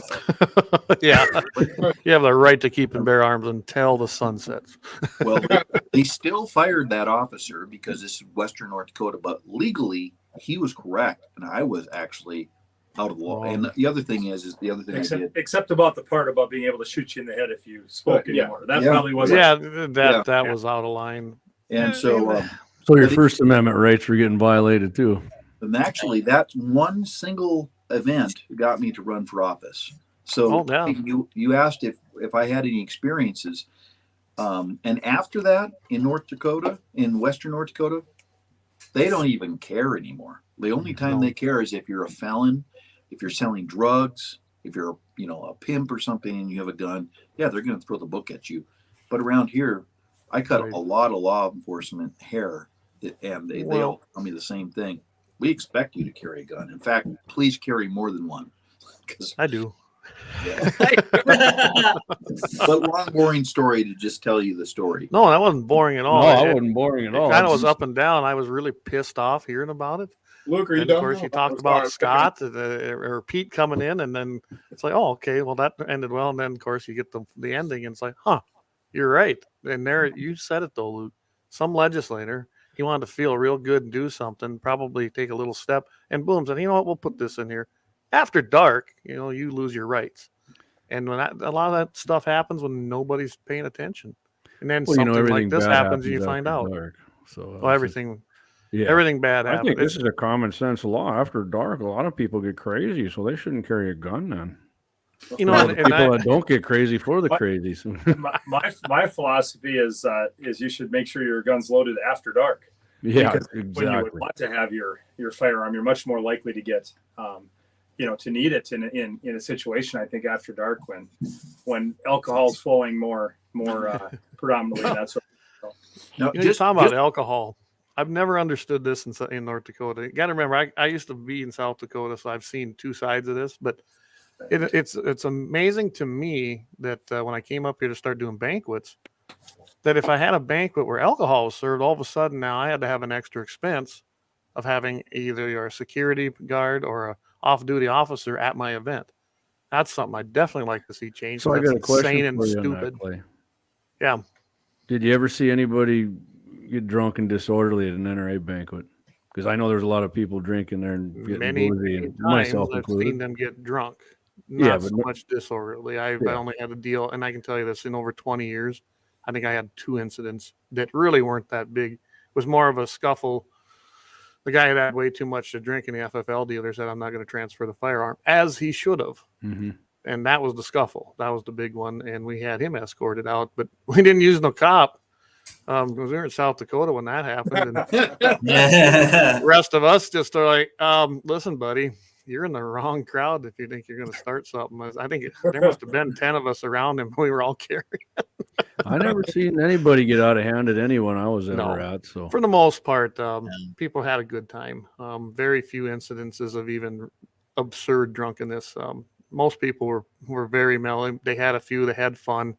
[SPEAKER 3] Yeah. You have the right to keep and bear arms until the sun sets.
[SPEAKER 5] Well, they still fired that officer because this is Western North Dakota, but legally he was correct, and I was actually out of the law. And the other thing is the other thing
[SPEAKER 6] except about the part about being able to shoot you in the head if you spoke anymore. That probably wasn't.
[SPEAKER 3] That was out of line.
[SPEAKER 5] And so,
[SPEAKER 4] so your First Amendment rights were getting violated too.
[SPEAKER 5] And actually, that one single event got me to run for office. So you asked if I had any experiences, and after that in North Dakota, in Western North Dakota, they don't even care anymore. The only time they care is if you're a felon, if you're selling drugs, if you're a pimp or something and you have a gun. Yeah, they're going to throw the book at you. But around here, I cut a lot of law enforcement hair, and they all tell me the same thing. We expect you to carry a gun. In fact, please carry more than one.
[SPEAKER 3] I do.
[SPEAKER 5] Yeah. But long, boring story to just tell you the story.
[SPEAKER 3] No, that wasn't boring at all.
[SPEAKER 4] No, I wasn't boring at all.
[SPEAKER 3] It kind of was up and down. I was really pissed off hearing about it.
[SPEAKER 2] Luke, are you
[SPEAKER 3] and
[SPEAKER 2] done?
[SPEAKER 3] Of course, you talked about Scott or Pete coming in, and then it's like, oh, okay, well, that ended well. And then, of course, you get the ending, and it's like, huh, you're right. And there, you said it, though, Luke. Some legislator, he wanted to feel real good and do something, probably take a little step, and boom, said, you know what, we'll put this in here. After dark, you lose your rights. And when a lot of that stuff happens when nobody's paying attention. And then something like this happens and you find out.
[SPEAKER 4] Dark. So
[SPEAKER 3] everything bad happens.
[SPEAKER 4] I think this is a common sense law. After dark, a lot of people get crazy, so they shouldn't carry a gun then.
[SPEAKER 3] The
[SPEAKER 4] people that don't get crazy for the crazies.
[SPEAKER 6] my philosophy is you should make sure your gun's loaded after dark.
[SPEAKER 4] Yeah,
[SPEAKER 6] because
[SPEAKER 4] exactly.
[SPEAKER 6] When you would want to have your firearm, you're much more likely to get to need it in a situation. I think after dark when alcohol is flowing more predominantly. That's what.
[SPEAKER 3] Just talking about alcohol. I've never understood this in North Dakota. You got to remember, I used to be in South Dakota, so I've seen two sides of this. But it's amazing to me that when I came up here to start doing banquets, that if I had a banquet where alcohol was served, all of a sudden now I had to have an extra expense of having either your security guard or a off-duty officer at my event. That's something I'd definitely like to see change.
[SPEAKER 4] So I
[SPEAKER 3] That's
[SPEAKER 4] got a question
[SPEAKER 3] insane and
[SPEAKER 4] for you on
[SPEAKER 3] stupid.
[SPEAKER 4] that, Clay.
[SPEAKER 3] Yeah.
[SPEAKER 4] Did you ever see anybody get drunk and disorderly at an NRA banquet? Because I know there's a lot of people drinking there and getting
[SPEAKER 3] Many
[SPEAKER 4] boozy, and
[SPEAKER 3] times
[SPEAKER 4] myself
[SPEAKER 3] I've seen
[SPEAKER 4] included.
[SPEAKER 3] them get drunk.
[SPEAKER 4] Yeah,
[SPEAKER 3] Not
[SPEAKER 4] but
[SPEAKER 3] so
[SPEAKER 4] no-
[SPEAKER 3] much disorderly. I
[SPEAKER 4] Yeah.
[SPEAKER 3] only had a deal, and I can tell you this, in over 20 years, I think I had 2 incidents that really weren't that big. It was more of a scuffle. The guy had had way too much to drink, and the FFL dealer said, I'm not going to transfer the firearm, as he should have.
[SPEAKER 4] Mm-hmm.
[SPEAKER 3] And that was the scuffle. That was the big one, and we had him escorted out, but we didn't use no cop. Because we were in South Dakota when that happened, and
[SPEAKER 1] Yeah.
[SPEAKER 3] the rest of us just are like, listen, buddy, you're in the wrong crowd if you think you're going to start something. I think there must have been 10 of us around him. We were all carrying.
[SPEAKER 4] I never seen anybody get out of hand at anyone I was ever
[SPEAKER 3] No.
[SPEAKER 4] at. So
[SPEAKER 3] For the most part, people had a good time. Very few incidences of even absurd drunkenness. Most people were very mellow. They had a few. They had fun.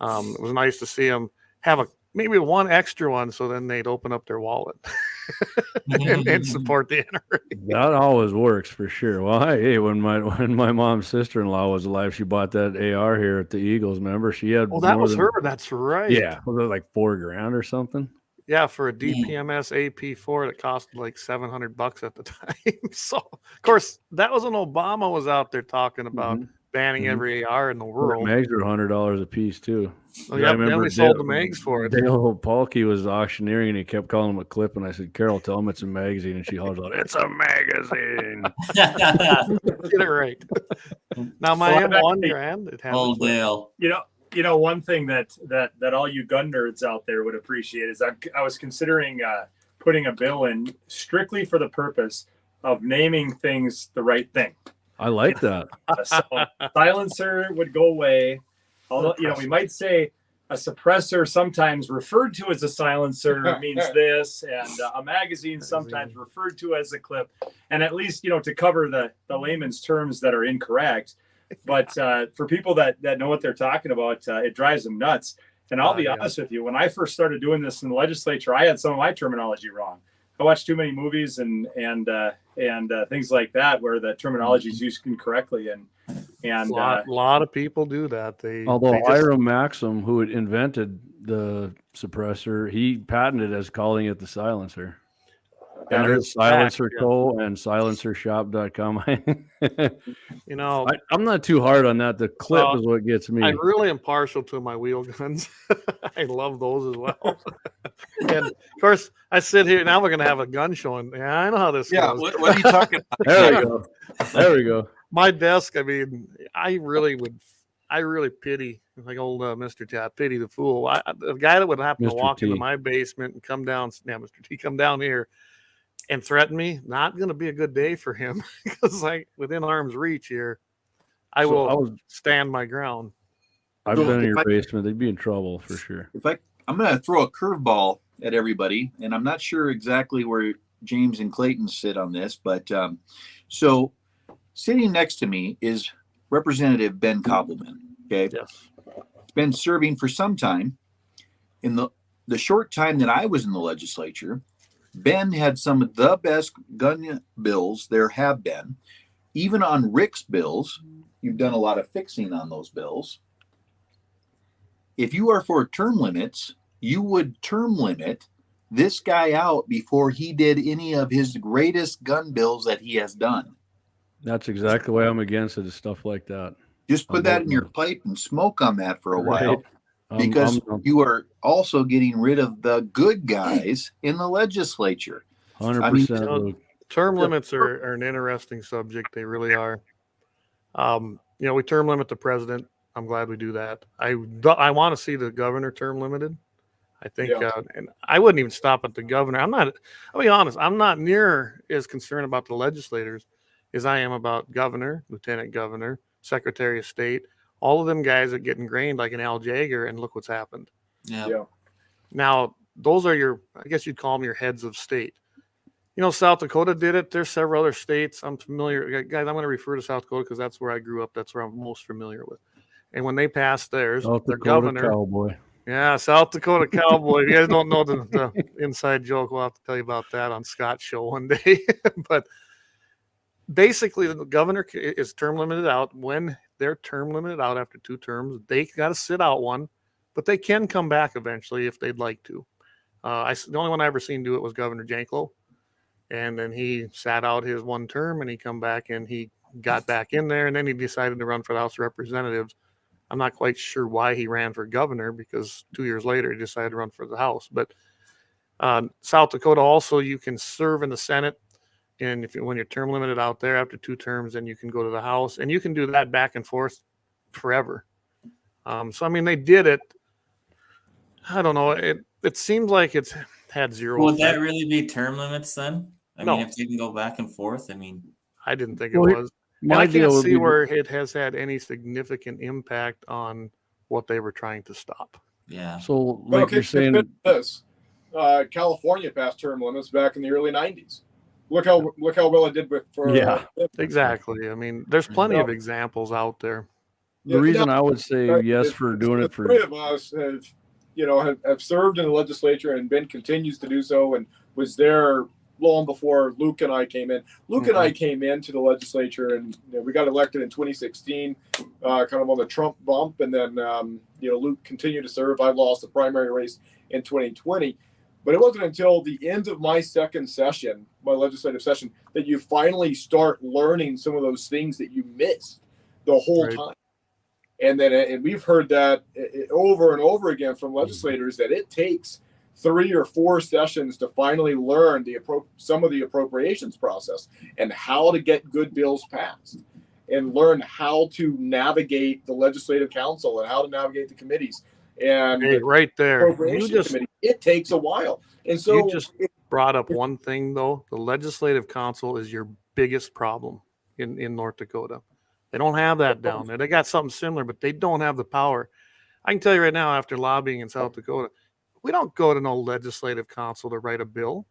[SPEAKER 3] It was nice to see them have maybe one extra one, so then they'd open up their wallet and support the NRA.
[SPEAKER 4] that always works for sure. Well, hey, when my mom's sister-in-law was alive, she bought that AR here at the Eagles. Remember, she had
[SPEAKER 3] Oh, that
[SPEAKER 4] more
[SPEAKER 3] was
[SPEAKER 4] than-
[SPEAKER 3] her. That's right.
[SPEAKER 4] Yeah, was it like $4,000 or something?
[SPEAKER 3] Yeah, for a DPMS AP4 that cost like $700 at the time. So, of course, that was when Obama was out there talking about banning every AR in the world.
[SPEAKER 4] Mags were $100 a piece too.
[SPEAKER 3] Oh,
[SPEAKER 4] I
[SPEAKER 3] yep, then
[SPEAKER 4] remember
[SPEAKER 3] we sold the mags for it.
[SPEAKER 4] Dale Paulke was auctioneering, and he kept calling him a clip. And I said, "Carol, tell him it's a magazine." And she hollers out, "It's a magazine."
[SPEAKER 3] Get it right. Now my
[SPEAKER 6] Well,
[SPEAKER 3] M1 grand, it has
[SPEAKER 1] Old Dale.
[SPEAKER 6] You know, one thing that all you gun nerds out there would appreciate is I was considering putting a bill in strictly for the purpose of naming things the right thing.
[SPEAKER 4] I like that.
[SPEAKER 6] So silencer would go away. Although, you know, we might say a suppressor, sometimes referred to as a silencer, means this, and a magazine sometimes referred to as a clip, and at least, you know, to cover the layman's terms that are incorrect. But for people that know what they're talking about, it drives them nuts. And I'll be honest with you, when I first started doing this in the legislature, I had some of my terminology wrong. I watched too many movies and things like that where the terminology is used incorrectly, and
[SPEAKER 3] a lot of people do that.
[SPEAKER 4] Although
[SPEAKER 3] they just-
[SPEAKER 4] Hiram Maxim, who had invented the suppressor, he patented as calling it the silencer.
[SPEAKER 3] That
[SPEAKER 4] And there's
[SPEAKER 3] is
[SPEAKER 4] Silencer
[SPEAKER 3] fact, yeah.
[SPEAKER 4] Co. and silencershop.com.
[SPEAKER 3] You know,
[SPEAKER 4] I'm not too hard on that. The clip
[SPEAKER 3] Well,
[SPEAKER 4] is what gets me.
[SPEAKER 3] I really am partial to my wheel guns. I love those as well. And of course, I sit here now. We're gonna have a gun show, and yeah, I know how this
[SPEAKER 5] Yeah.
[SPEAKER 3] goes.
[SPEAKER 5] What are you talking about?
[SPEAKER 4] There we go. There we go.
[SPEAKER 3] My desk. I mean, I really pity like old Mr. T. I pity the fool. The guy that would happen to
[SPEAKER 4] Mr.
[SPEAKER 3] walk into
[SPEAKER 4] T.
[SPEAKER 3] my basement and come down. Yeah, Mr. T, come down here and threaten me. Not going to be a good day for him because like within arm's reach here, I
[SPEAKER 4] So
[SPEAKER 3] will stand my ground.
[SPEAKER 4] I've
[SPEAKER 5] So
[SPEAKER 4] been in
[SPEAKER 5] if
[SPEAKER 4] your
[SPEAKER 5] I-
[SPEAKER 4] basement. They'd be in trouble for sure.
[SPEAKER 5] I'm going to throw a curveball at everybody, and I'm not sure exactly where James and Clayton sit on this, but so sitting next to me is Representative Ben Koppelman. Okay,
[SPEAKER 3] Yes.
[SPEAKER 5] he's been serving for some time. In the short time that I was in the legislature, Ben had some of the best gun bills there have been. Even on Rick's bills, you've done a lot of fixing on those bills. If you are for term limits, you would term limit this guy out before he did any of his greatest gun bills that he has done.
[SPEAKER 4] That's exactly why I'm against it. Is stuff like that.
[SPEAKER 5] Just put
[SPEAKER 4] I'm
[SPEAKER 5] that
[SPEAKER 4] with
[SPEAKER 5] in your
[SPEAKER 4] you.
[SPEAKER 5] pipe and smoke on that for a
[SPEAKER 4] Right.
[SPEAKER 5] while, because
[SPEAKER 4] I'm
[SPEAKER 5] you are also getting rid of the good guys in the legislature.
[SPEAKER 4] 100%.
[SPEAKER 3] I mean,
[SPEAKER 4] Luke.
[SPEAKER 3] Term limits are an interesting subject. They really are. You know, we term limit the president. I'm glad we do that. I want to see the governor term limited. I think,
[SPEAKER 2] Yeah.
[SPEAKER 3] and I wouldn't even stop at the governor. I'll be honest, I'm not near as concerned about the legislators as I am about governor, lieutenant governor, secretary of state, all of them guys that get ingrained like an Al Jaeger, and look what's happened.
[SPEAKER 1] Yeah.
[SPEAKER 2] Yeah.
[SPEAKER 3] Now, those are I guess you'd call them your heads of state. You know, South Dakota did it. There's several other states. I'm familiar. Guys, I'm going to refer to South Dakota because that's where I grew up. That's where I'm most familiar with. And when they passed theirs,
[SPEAKER 4] South
[SPEAKER 3] their
[SPEAKER 4] Dakota
[SPEAKER 3] governor,
[SPEAKER 4] cowboy.
[SPEAKER 3] Yeah, South Dakota Cowboy. If you guys don't know the inside joke, we'll have to tell you about that on Scott's show one day. But basically, the governor is term limited out. When they're term limited out after 2 terms, they got to sit out one, but they can come back eventually if they'd like to. The only one I ever seen do it was Governor Janklow, and then he sat out his 1 term, and he come back and he got back in there, and then he decided to run for the House of Representatives. I'm not quite sure why he ran for governor, because 2 years later he decided to run for the House. But South Dakota also, you can serve in the Senate, and when you're term limited out there after 2 terms, then you can go to the House, and you can do that back and forth forever. So I mean, they did it. I don't know. It seems like it's had zero.
[SPEAKER 1] Would
[SPEAKER 3] effect.
[SPEAKER 1] that really be term limits then? I
[SPEAKER 3] No.
[SPEAKER 1] mean, if you can go back and forth, I mean,
[SPEAKER 3] I didn't think it
[SPEAKER 4] Well,
[SPEAKER 3] was. And
[SPEAKER 4] My
[SPEAKER 3] I
[SPEAKER 4] deal
[SPEAKER 3] can't
[SPEAKER 4] would
[SPEAKER 3] see
[SPEAKER 4] be
[SPEAKER 3] where it has had any significant impact on what they were trying to stop.
[SPEAKER 1] yeah.
[SPEAKER 4] so
[SPEAKER 2] But
[SPEAKER 4] like
[SPEAKER 2] okay,
[SPEAKER 4] you're saying.
[SPEAKER 2] this. California passed term limits back in the early '90s. Look how well it did for
[SPEAKER 4] Yeah.
[SPEAKER 3] Exactly. I mean, there's plenty
[SPEAKER 2] Yeah.
[SPEAKER 3] of examples out there.
[SPEAKER 4] The reason I would say yes for doing
[SPEAKER 2] the
[SPEAKER 4] it for
[SPEAKER 2] 3 of us have served in the legislature, and Ben continues to do so, and was there long before Luke and I came in. Luke and I came into the legislature, and we got elected in 2016, kind of on the Trump bump, and then Luke continued to serve. I lost the primary race in 2020, but it wasn't until the end of my second session, my legislative session, that you finally start learning some of those things that you missed the whole
[SPEAKER 3] Right.
[SPEAKER 2] time. And we've heard that over and over again from legislators, that it takes 3 or 4 sessions to finally learn some of the appropriations process and how to get good bills passed, and learn how to navigate the legislative council and how to navigate the committees and
[SPEAKER 3] Hey, right there. You
[SPEAKER 2] appropriations
[SPEAKER 3] just
[SPEAKER 2] committee. It takes a while, and so
[SPEAKER 3] you just brought up one thing though. The legislative council is your biggest problem in North Dakota. They don't have that down there. They got something similar, but they don't have the power. I can tell you right now, after lobbying in South Dakota, we don't go to no legislative council to write a bill.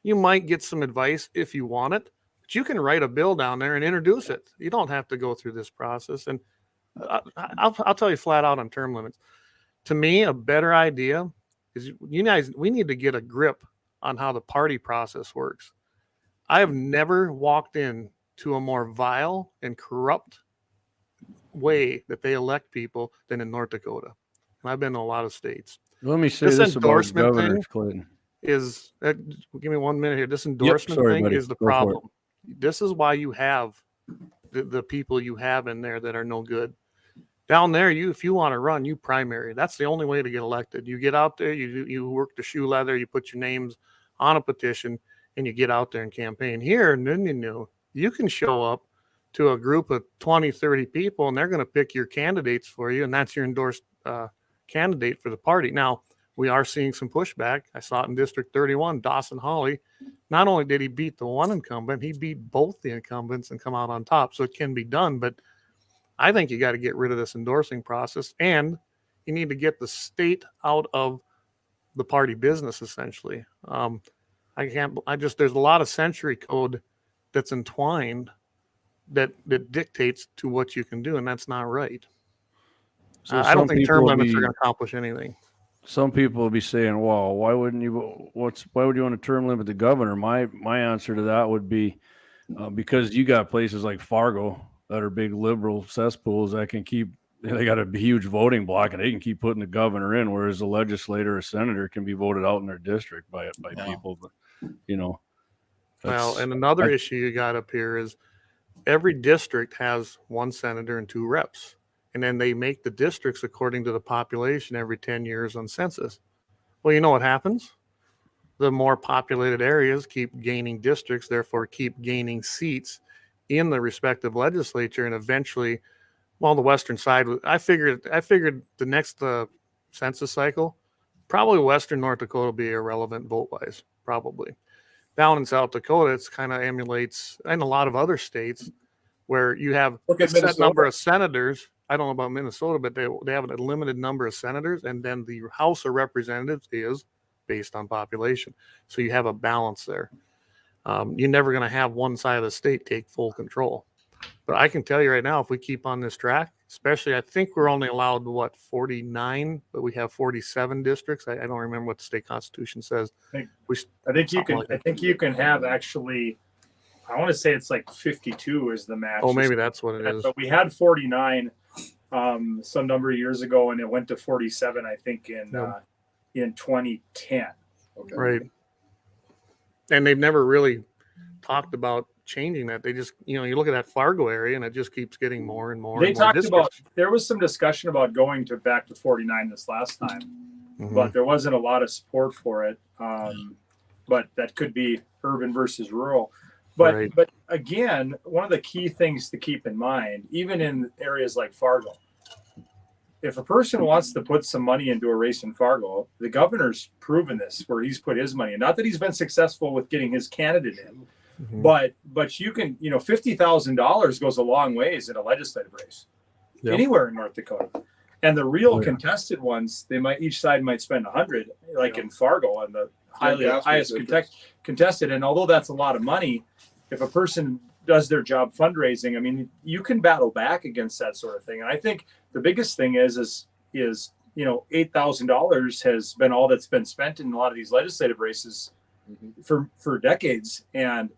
[SPEAKER 3] You might get some advice if you want it, but you can write a bill down there and introduce it. You don't have to go through this process. And I'll tell you flat out on term limits. To me, a better idea is we need to get a grip on how the party process works. I have never walked in to a more vile and corrupt way that they elect people than in North Dakota. And I've been to a lot of states.
[SPEAKER 4] Let me say
[SPEAKER 3] This
[SPEAKER 4] this about
[SPEAKER 3] endorsement
[SPEAKER 4] governors,
[SPEAKER 3] thing
[SPEAKER 4] Clayton.
[SPEAKER 3] Give me 1 minute here. This endorsement
[SPEAKER 4] sorry,
[SPEAKER 3] thing
[SPEAKER 4] buddy.
[SPEAKER 3] is the
[SPEAKER 4] Go for it.
[SPEAKER 3] problem. This is why you have the people you have in there that are no good. Down there, if you want to run, you primary. That's the only way to get elected. You get out there, you work the shoe leather, you put your names on a petition, and you get out there and campaign. Here, no. You can show up to a group of 20, 30 people, and they're going to pick your candidates for you, and that's your endorsed candidate for the party. Now, we are seeing some pushback. I saw it in District 31, Dawson Hawley. Not only did he beat the one incumbent, he beat both the incumbents and come out on top. So it can be done, but I think you got to get rid of this endorsing process, and you need to get the state out of the party business, essentially. There's a lot of century code that's entwined that dictates to what you can do, and that's not right.
[SPEAKER 4] So
[SPEAKER 3] I don't
[SPEAKER 4] some
[SPEAKER 3] think term
[SPEAKER 4] people
[SPEAKER 3] limits
[SPEAKER 4] be-
[SPEAKER 3] are going to accomplish anything.
[SPEAKER 4] Some people will be saying, "Well, why would you want to term limit the governor?" My answer to that would be because you got places like Fargo that are big liberal cesspools that can keep. They got a huge voting block and they can keep putting the governor in, whereas a legislator or senator can be voted out in their district by people. But,
[SPEAKER 3] Well, and another issue you got up here is every district has 1 senator and 2 reps. And then they make the districts according to the population every 10 years on census. Well, you know what happens? The more populated areas keep gaining districts, therefore keep gaining seats in the respective legislature. And eventually, the western side, I figured the next census cycle, probably western North Dakota will be irrelevant vote-wise, probably. Down in South Dakota, it's kind of emulates, and a lot of other states, where you have a set number of senators. I don't know about Minnesota, but they have a limited number of senators, and then the House of Representatives is based on population. So you have a balance there. You're never going to have one side of the state take full control. But I can tell you right now, if we keep on this track, especially, I think we're only allowed, 49, but we have 47 districts. I don't remember what the state constitution says.
[SPEAKER 6] I think you can. I think you can have actually. I want to say it's like 52 is the max.
[SPEAKER 3] Oh, maybe that's what it is.
[SPEAKER 6] But we had 49 some number of years ago, and it went to 47. I think in 2010.
[SPEAKER 2] Okay.
[SPEAKER 3] Right. And they've never really talked about changing that. They just, you look at that Fargo area, and it just keeps getting more and more.
[SPEAKER 6] They
[SPEAKER 3] and more
[SPEAKER 6] talked about.
[SPEAKER 3] districts.
[SPEAKER 6] There was some discussion about going back to 49 this last time,
[SPEAKER 3] Mhm.
[SPEAKER 6] but there wasn't a lot of support for it. But that could be urban versus rural. But
[SPEAKER 3] Right.
[SPEAKER 6] but again, one of the key things to keep in mind, even in areas like Fargo, if a person wants to put some money into a race in Fargo, the governor's proven this where he's put his money in. Not that he's been successful with getting his candidate in,
[SPEAKER 3] Mhm.
[SPEAKER 6] but you can, $50,000 goes a long ways in a legislative race
[SPEAKER 3] Yep.
[SPEAKER 6] anywhere in North Dakota. And the real
[SPEAKER 4] Oh, yeah.
[SPEAKER 6] contested ones, each side might spend 100, like in Fargo on the
[SPEAKER 2] gas
[SPEAKER 6] highest
[SPEAKER 2] districts.
[SPEAKER 6] contested. And although that's a lot of money, if a person does their job fundraising, I mean, you can battle back against that sort of thing. And I think the biggest thing is $8,000 has been all that's been spent in a lot of these legislative races for decades. And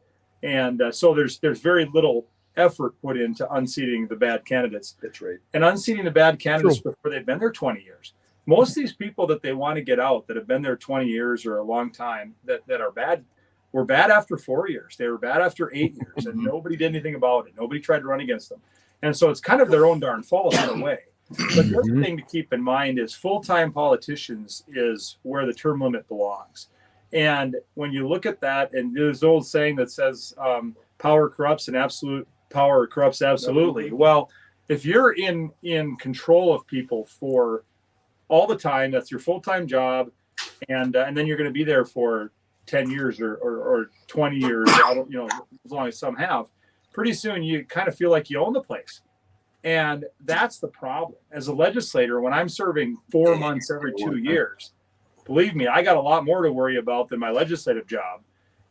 [SPEAKER 6] so there's very little effort put into unseating the bad candidates.
[SPEAKER 2] That's right.
[SPEAKER 6] And unseating the bad candidates
[SPEAKER 3] True.
[SPEAKER 6] before they've been there 20 years. Most of these people that they want to get out that have been there 20 years or a long time that are bad were bad after 4 years. They were bad after 8 years, and nobody did anything about it. Nobody tried to run against them. And so it's kind of their own darn fault in a way. But the other thing to keep in mind is full-time politicians is where the term limit belongs. And when you look at that, and there's an old saying that says power corrupts and absolute power corrupts absolutely. Well, if you're in control of people for all the time, that's your full-time job, and then you're going to be there for 10 years or 20 years, as long as some have, pretty soon you kind of feel like you own the place. And that's the problem. As a legislator, when I'm serving 4 months every 2 years, believe me, I got a lot more to worry about than my legislative job.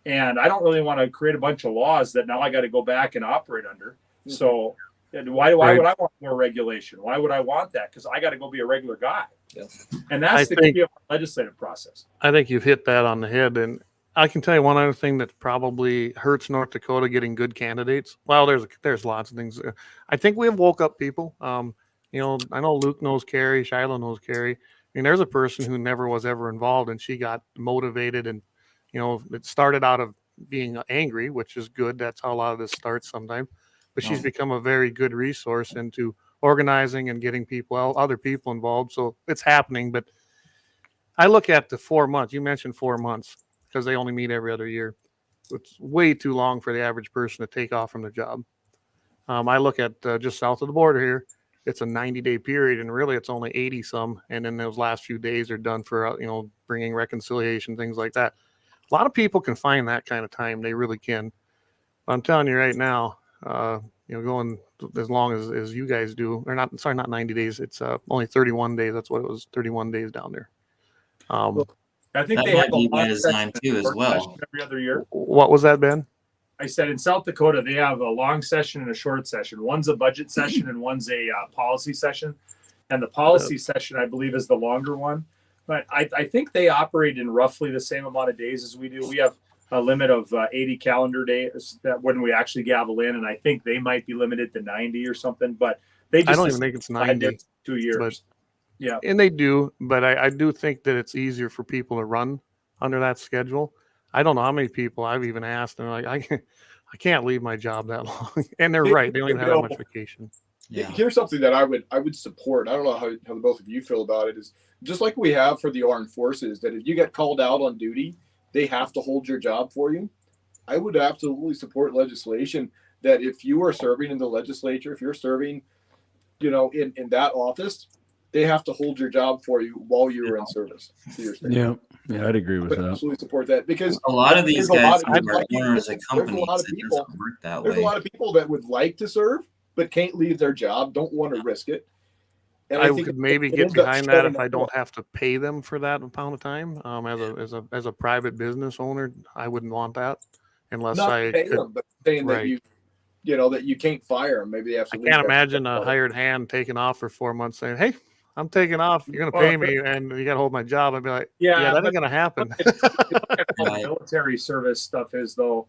[SPEAKER 6] And I don't really want to create a bunch of laws that now I got to go back and operate under. So why would I want more regulation? Why would I want that? Because I got to go be a regular guy.
[SPEAKER 2] Yeah.
[SPEAKER 6] And that's the key of the legislative process.
[SPEAKER 3] I think you've hit that on the head. And I can tell you one other thing that probably hurts North Dakota getting good candidates. Well, there's lots of things. I think we have woke up people. I know Luke knows Carrie, Shiloh knows Carrie. I mean, there's a person who never was ever involved, and she got motivated, and it started out of being angry, which is good. That's how a lot of this starts sometimes. But she's become a very good resource into organizing and getting other people involved. So it's happening. But I look at the 4 months. You mentioned 4 months because they only meet every other year. It's way too long for the average person to take off from their job. I look at just south of the border here. It's a 90-day period, and really it's only 80 some. And then those last few days are done for, bringing reconciliation, things like that. A lot of people can find that kind of time. They really can. But I'm telling you right now, going as long as you guys do, or not 90 days. It's only 31 days. That's what it was, 31 days down there.
[SPEAKER 6] I think
[SPEAKER 1] That
[SPEAKER 6] they
[SPEAKER 1] might
[SPEAKER 6] have a
[SPEAKER 1] be by
[SPEAKER 6] long
[SPEAKER 1] design
[SPEAKER 6] session
[SPEAKER 1] too, as
[SPEAKER 6] short
[SPEAKER 1] well.
[SPEAKER 6] session every other year.
[SPEAKER 3] What was that, Ben?
[SPEAKER 6] I said in South Dakota, they have a long session and a short session. One's a budget session and one's a policy session. And the policy session, I believe, is the longer one. But I think they operate in roughly the same amount of days as we do. We have a limit of 80 calendar days that when we actually gavel in, and I think they might be limited to 90 or something. But they just
[SPEAKER 3] I don't even think it's 90.
[SPEAKER 6] 2 years.
[SPEAKER 3] But,
[SPEAKER 6] yeah,
[SPEAKER 3] and they do, but I do think that it's easier for people to run under that schedule. I don't know how many people I've even asked, and like, I can't leave my job that long. And they're right; they don't even have that much vacation.
[SPEAKER 1] Yeah.
[SPEAKER 2] Here's something that I would support. I don't know how the both of you feel about it. Is just like we have for the armed forces, that if you get called out on duty, they have to hold your job for you. I would absolutely support legislation that if you are serving in the legislature, if you're serving, in that office, they have to hold your job for you while you're in service.
[SPEAKER 4] Yeah, I'd agree with that.
[SPEAKER 2] Absolutely support that, because
[SPEAKER 1] A lot of these
[SPEAKER 2] there's a
[SPEAKER 1] guys
[SPEAKER 2] lot of-
[SPEAKER 1] who are owners of
[SPEAKER 2] there's a
[SPEAKER 1] companies,
[SPEAKER 2] lot of
[SPEAKER 1] it
[SPEAKER 2] people-
[SPEAKER 1] doesn't work that
[SPEAKER 2] there's a
[SPEAKER 1] way.
[SPEAKER 2] lot of people that would like to serve but can't leave their job, don't want to risk it. And
[SPEAKER 3] I
[SPEAKER 2] think
[SPEAKER 3] could maybe
[SPEAKER 2] it
[SPEAKER 3] get
[SPEAKER 2] ends up
[SPEAKER 3] behind that
[SPEAKER 2] shutting
[SPEAKER 3] if I
[SPEAKER 2] them
[SPEAKER 3] don't
[SPEAKER 2] up.
[SPEAKER 3] have to pay them for that amount of time. As a private business owner, I wouldn't want that unless
[SPEAKER 2] Not
[SPEAKER 3] I
[SPEAKER 2] pay
[SPEAKER 3] could.
[SPEAKER 2] them, but saying that
[SPEAKER 3] Right.
[SPEAKER 2] that you can't fire them. Maybe they have to.
[SPEAKER 3] I can't imagine a hired hand taking off for 4 months saying, "Hey, I'm taking off. You're going to pay me, and you got to hold my job." I'd be like, "Yeah, that ain't going to happen."
[SPEAKER 1] Right.
[SPEAKER 6] Military service stuff is though.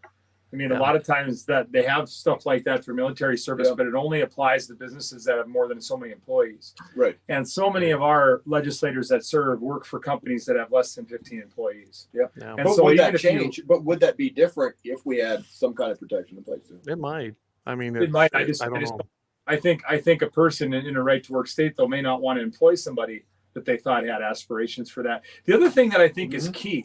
[SPEAKER 6] I mean,
[SPEAKER 3] Yeah.
[SPEAKER 6] a lot of times that they have stuff like that for military service,
[SPEAKER 2] Yeah.
[SPEAKER 6] but it only applies to businesses that have more than so many employees.
[SPEAKER 2] Right.
[SPEAKER 6] And so many of our legislators that serve work for companies that have less than 15 employees.
[SPEAKER 2] Yeah.
[SPEAKER 3] Yeah,
[SPEAKER 6] And
[SPEAKER 2] But
[SPEAKER 6] so
[SPEAKER 2] would
[SPEAKER 6] even
[SPEAKER 2] that
[SPEAKER 6] if you-
[SPEAKER 2] change? But would that be different if we had some kind of protection in place?
[SPEAKER 3] it might. I mean,
[SPEAKER 6] It might. I
[SPEAKER 3] don't
[SPEAKER 6] just
[SPEAKER 3] know.
[SPEAKER 6] I think a person in a right to work state though may not want to employ somebody that they thought had aspirations for that. The other thing that I think is key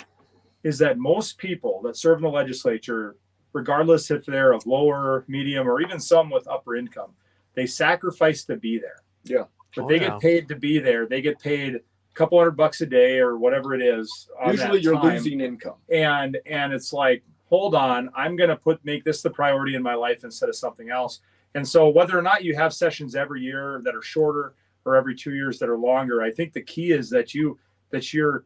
[SPEAKER 6] is that most people that serve in the legislature, regardless if they're of lower, medium, or even some with upper income, they sacrifice to be there.
[SPEAKER 2] Yeah.
[SPEAKER 6] But
[SPEAKER 3] Oh,
[SPEAKER 6] they
[SPEAKER 3] yeah.
[SPEAKER 6] get paid to be there. They get paid a couple $100 a day or whatever it is. On
[SPEAKER 2] Usually,
[SPEAKER 6] that
[SPEAKER 2] you're
[SPEAKER 6] time.
[SPEAKER 2] losing income.
[SPEAKER 6] And it's like, hold on, I'm going to make this the priority in my life instead of something else. And so whether or not you have sessions every year that are shorter or every 2 years that are longer, I think the key is that you are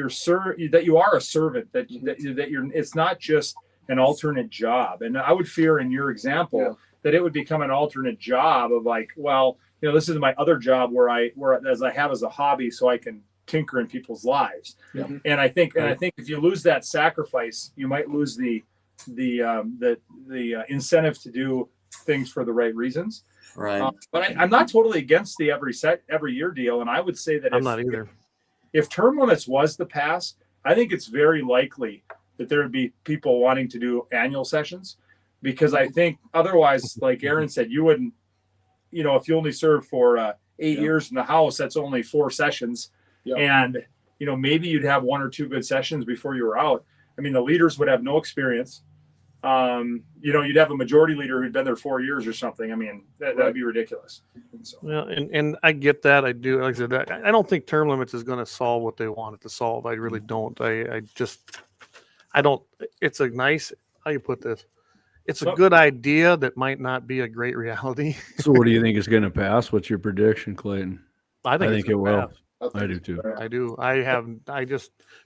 [SPEAKER 6] a servant, that you're, it's not just an alternate job. And I would fear in your example that it would become an alternate job of like, well, this is my other job where I have as a hobby so I can tinker in people's lives.
[SPEAKER 2] Yeah.
[SPEAKER 6] And I think if you lose that sacrifice, you might lose the incentive to do things for the right reasons.
[SPEAKER 1] Right.
[SPEAKER 6] But I'm not totally against the every year deal. And I would say that
[SPEAKER 3] I'm not either.
[SPEAKER 6] if term limits was to pass, I think it's very likely that there would be people wanting to do annual sessions, because I think otherwise, like Aaron said, you wouldn't, if you only serve for 8 years in the House, that's only 4 sessions.
[SPEAKER 2] Yeah.
[SPEAKER 6] And, maybe you'd have 1 or 2 good sessions before you were out. I mean, the leaders would have no experience. You'd have a majority leader who'd been there 4 years or something. I mean, that'd be ridiculous. And so.
[SPEAKER 3] Well, and I get that. I do. Like I said, I don't think term limits is going to solve what they want it to solve. I really don't. I don't. It's a nice. How you put this? It's a good idea that might not be a great reality.
[SPEAKER 4] So what do you think is going to pass? What's your prediction, Clayton?
[SPEAKER 3] I think
[SPEAKER 4] it will.
[SPEAKER 3] pass.
[SPEAKER 4] I do too.
[SPEAKER 3] I do.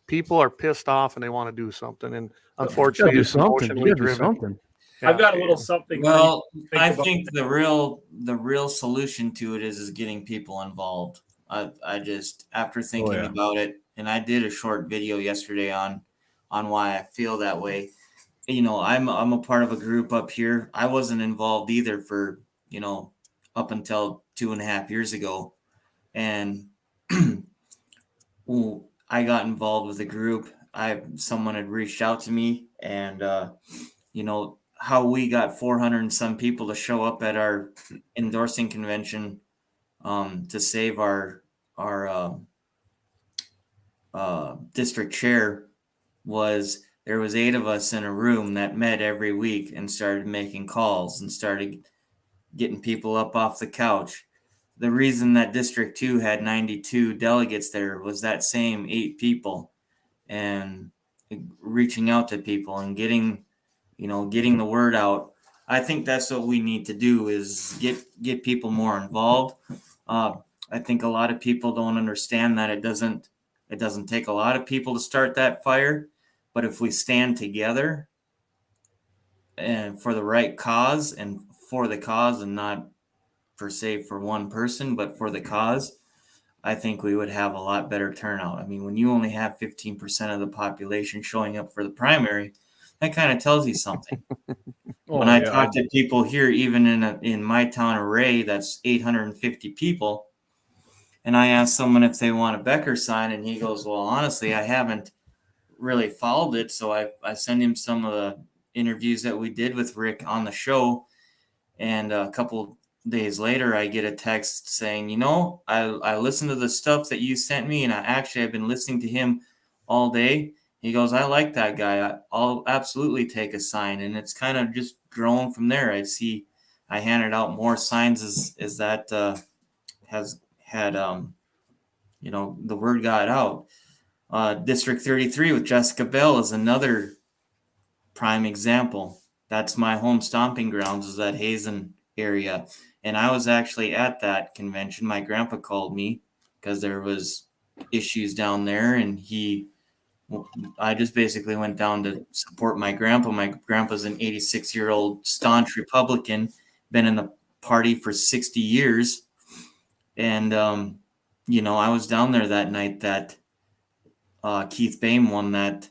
[SPEAKER 3] People are pissed off and they want to do something. And
[SPEAKER 4] You
[SPEAKER 3] unfortunately,
[SPEAKER 4] gotta do
[SPEAKER 3] it's
[SPEAKER 4] something.
[SPEAKER 3] emotionally
[SPEAKER 4] You gotta do
[SPEAKER 3] driven.
[SPEAKER 4] something.
[SPEAKER 3] Yeah.
[SPEAKER 6] I've got a little something.
[SPEAKER 1] Well, I
[SPEAKER 6] about
[SPEAKER 1] think the real solution to it is getting people involved. I just, after thinking about it, and I did a short video yesterday on why I feel that way. I'm a part of a group up here. I wasn't involved either for, up until 2.5 years ago. And well, I got involved with a group. Someone had reached out to me, and how we got 400 and some people to show up at our endorsing convention to save our district chair was there was 8 of us in a room that met every week and started making calls and started getting people up off the couch. The reason that District 2 had 92 delegates there was that same 8 people and reaching out to people and getting the word out. I think that's what we need to do is get people more involved. I think a lot of people don't understand that it doesn't take a lot of people to start that fire, but if we stand together and for the right cause and for the cause and not per se for one person, but for the cause, I think we would have a lot better turnout. I mean, when you only have 15% of the population showing up for the primary, that kind of tells you something. When I talk to people here, even in my town of Ray, that's 850 people, and I ask someone if they want a Becker sign, and he goes, well, honestly, I haven't really followed it, so I send him some of the interviews that we did with Rick on the show, and a couple days later, I get a text saying, I listened to the stuff that you sent me, and I've been listening to him all day. He goes, I like that guy. I'll absolutely take a sign. And it's kind of just grown from there. I handed out more signs as that has had, the word got out. District 33 with Jessica Bell is another prime example. That's my home stomping grounds, is that Hazen area. And I was actually at that convention. My grandpa called me because there was issues down there, and he I just basically went down to support my grandpa. My grandpa's an 86-year-old staunch Republican, been in the party for 60 years. And, I was down there that night that Keith Boehm won that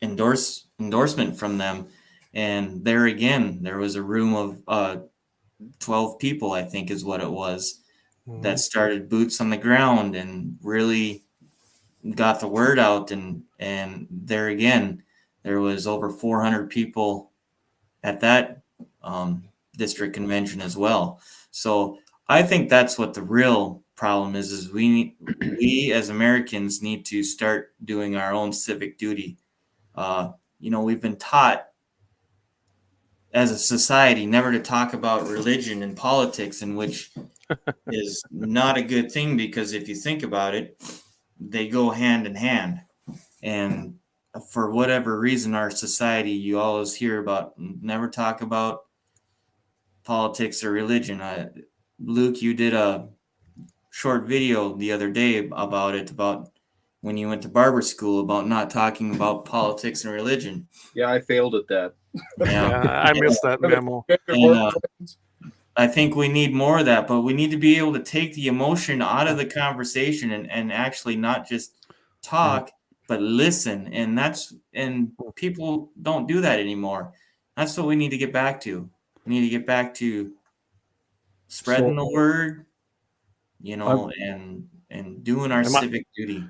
[SPEAKER 1] endorsement from them. And there again, there was a room of 12 people, I think is what it was, that started boots on the ground and really got the word out. And there again, there was over 400 people at that district convention as well. So I think that's what the real problem is we as Americans need to start doing our own civic duty. We've been taught as a society never to talk about religion and politics, in which is not a good thing, because if you think about it, they go hand in hand. And for whatever reason, our society, you always hear about never talk about politics or religion. Luke, you did a short video the other day about when you went to barber school, about not talking about politics and religion.
[SPEAKER 5] Yeah, I failed at that.
[SPEAKER 3] Yeah, I missed that memo.
[SPEAKER 1] And, I think we need more of that, but we need to be able to take the emotion out of the conversation and actually not just talk, but listen. And people don't do that anymore. That's what we need to get back to. We need to get back to spreading the word, and doing our civic duty.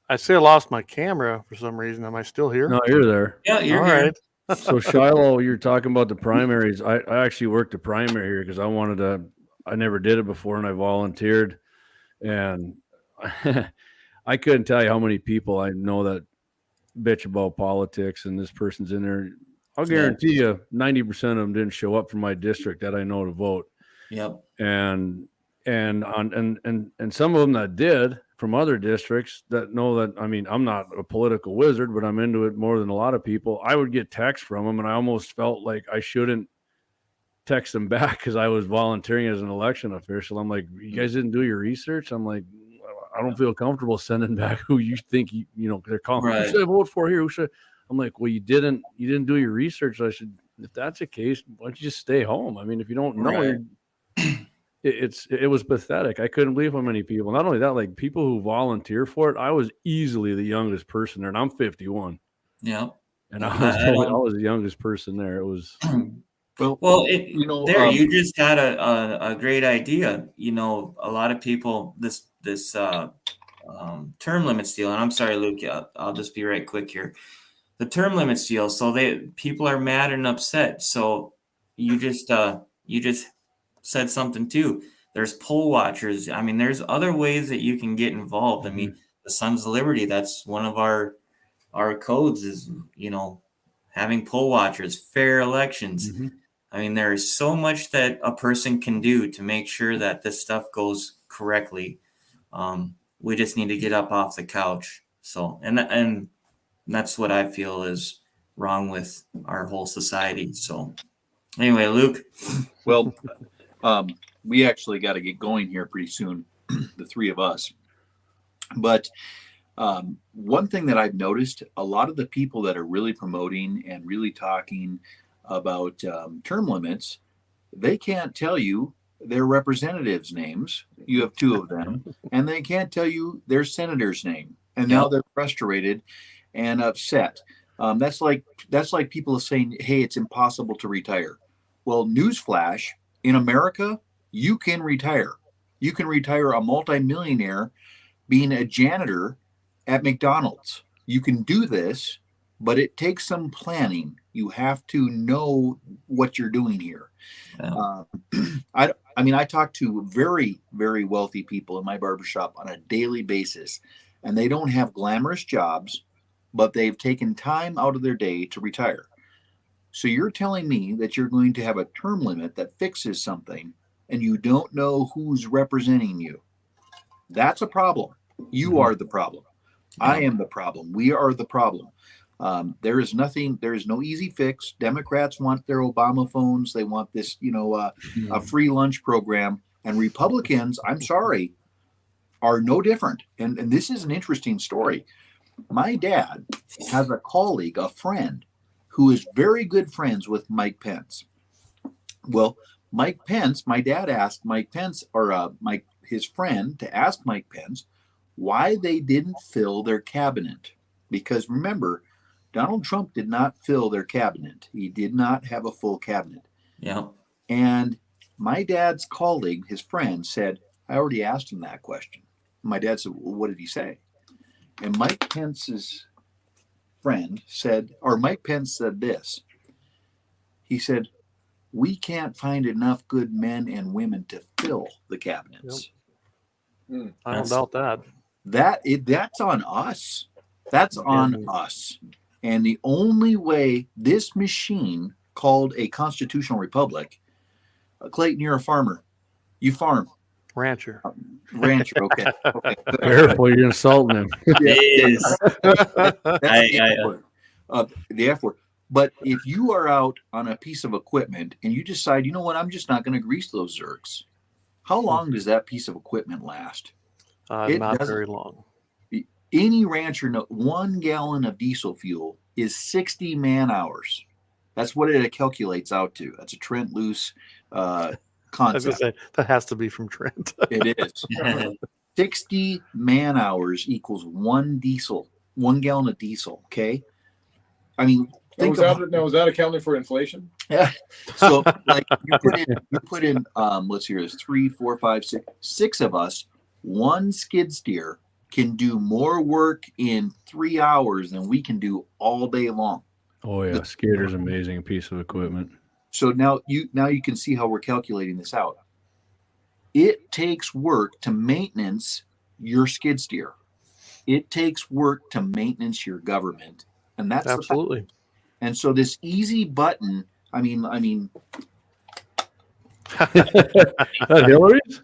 [SPEAKER 3] I see I lost my camera for some reason. Am I still here?
[SPEAKER 4] No, you're there.
[SPEAKER 1] Yeah, you're
[SPEAKER 3] All
[SPEAKER 1] here.
[SPEAKER 3] right.
[SPEAKER 4] So Shiloh, you're talking about the primaries. I actually worked a primary here because I never did it before, and I volunteered. And I couldn't tell you how many people I know that bitch about politics, and this person's in there. I'll guarantee you 90% of them didn't show up from my district that I know to vote.
[SPEAKER 1] Yep.
[SPEAKER 4] And some of them that did from other districts that know that, I mean, I'm not a political wizard, but I'm into it more than a lot of people. I would get texts from them, and I almost felt like I shouldn't text them back because I was volunteering as an election official. I'm like, you guys didn't do your research? I'm like, I don't feel comfortable sending back who you think they're calling.
[SPEAKER 1] Right.
[SPEAKER 4] Who should I vote for here? Who should? I'm like, well, you didn't do your research. I should. If that's the case, why don't you just stay home? I mean, if you don't know, it was pathetic. I couldn't believe how many people. Not only that, like people who volunteer for it. I was easily the youngest person there, and I'm 51.
[SPEAKER 1] Yeah.
[SPEAKER 4] And I was the youngest person there. It was.
[SPEAKER 1] You just had a great idea. A lot of people this term limits deal, and I'm sorry, Luke. I'll just be right quick here. The term limits deal. So people are mad and upset. So you just said something too. There's poll watchers. I mean, there's other ways that you can get involved. I mean, the Sons of Liberty, that's one of our codes is, having poll watchers, fair elections. I mean, there is so much that a person can do to make sure that this stuff goes correctly. We just need to get up off the couch. So, and that's what I feel is wrong with our whole society. So anyway, Luke.
[SPEAKER 5] Well, we actually got to get going here pretty soon, the three of us. But one thing that I've noticed, a lot of the people that are really promoting and really talking about term limits, they can't tell you their representatives' names. You have two of them, and they can't tell you their senator's name. And now they're frustrated and upset. That's like people saying, "Hey, it's impossible to retire." Well, newsflash: in America, you can retire. You can retire a multimillionaire being a janitor at McDonald's. You can do this, but it takes some planning. You have to know what you're doing here. Yeah. I talk to very, very wealthy people in my barbershop on a daily basis, and they don't have glamorous jobs, but they've taken time out of their day to retire. So you're telling me that you're going to have a term limit that fixes something, and you don't know who's representing you. That's a problem. You are the problem. I am the problem. We are the problem. There is no easy fix. Democrats want their Obama phones. They want this, a free lunch program. And Republicans, I'm sorry, are no different. And this is an interesting story. My dad has a colleague, a friend, who is very good friends with Mike Pence. Well, Mike Pence, my dad asked Mike Pence, or his friend, to ask Mike Pence why they didn't fill their cabinet. Because remember, Donald Trump did not fill their cabinet. He did not have a full cabinet.
[SPEAKER 1] Yeah.
[SPEAKER 5] And my dad's colleague, his friend, said, I already asked him that question. My dad said, well, what did he say? And Mike Pence's friend said, or Mike Pence said this. He said, we can't find enough good men and women to fill the cabinets.
[SPEAKER 3] Yep. I don't doubt that.
[SPEAKER 5] That's on us. That's on us. And the only way this machine called a constitutional republic, Clayton, you're a farmer. You farm.
[SPEAKER 3] Rancher.
[SPEAKER 5] Rancher, okay. Okay.
[SPEAKER 4] Careful, you're insulting him.
[SPEAKER 1] Yes.
[SPEAKER 5] The F word. But if you are out on a piece of equipment and you decide, you know what, I'm just not going to grease those zerks. How long does that piece of equipment last?
[SPEAKER 3] Not very long.
[SPEAKER 5] Any rancher knows 1 gallon of diesel fuel is 60 man hours. That's what it calculates out to. That's a Trent Loos concept.
[SPEAKER 3] Say, that has to be from Trent.
[SPEAKER 5] It is. 60 man hours equals 1 gallon of diesel. Okay. I mean,
[SPEAKER 2] Was that accounting for inflation?
[SPEAKER 5] Yeah. So like you put in let's hear this, 3, 4, 5, 6 of us, 1 skid steer can do more work in 3 hours than we can do all day long.
[SPEAKER 4] Oh yeah, skidder's amazing piece of equipment.
[SPEAKER 5] So now you can see how we're calculating this out. It takes work to maintenance your skid steer. It takes work to maintenance your government, and that's
[SPEAKER 3] absolutely.
[SPEAKER 5] And so this easy button, I mean,
[SPEAKER 4] Hillary's?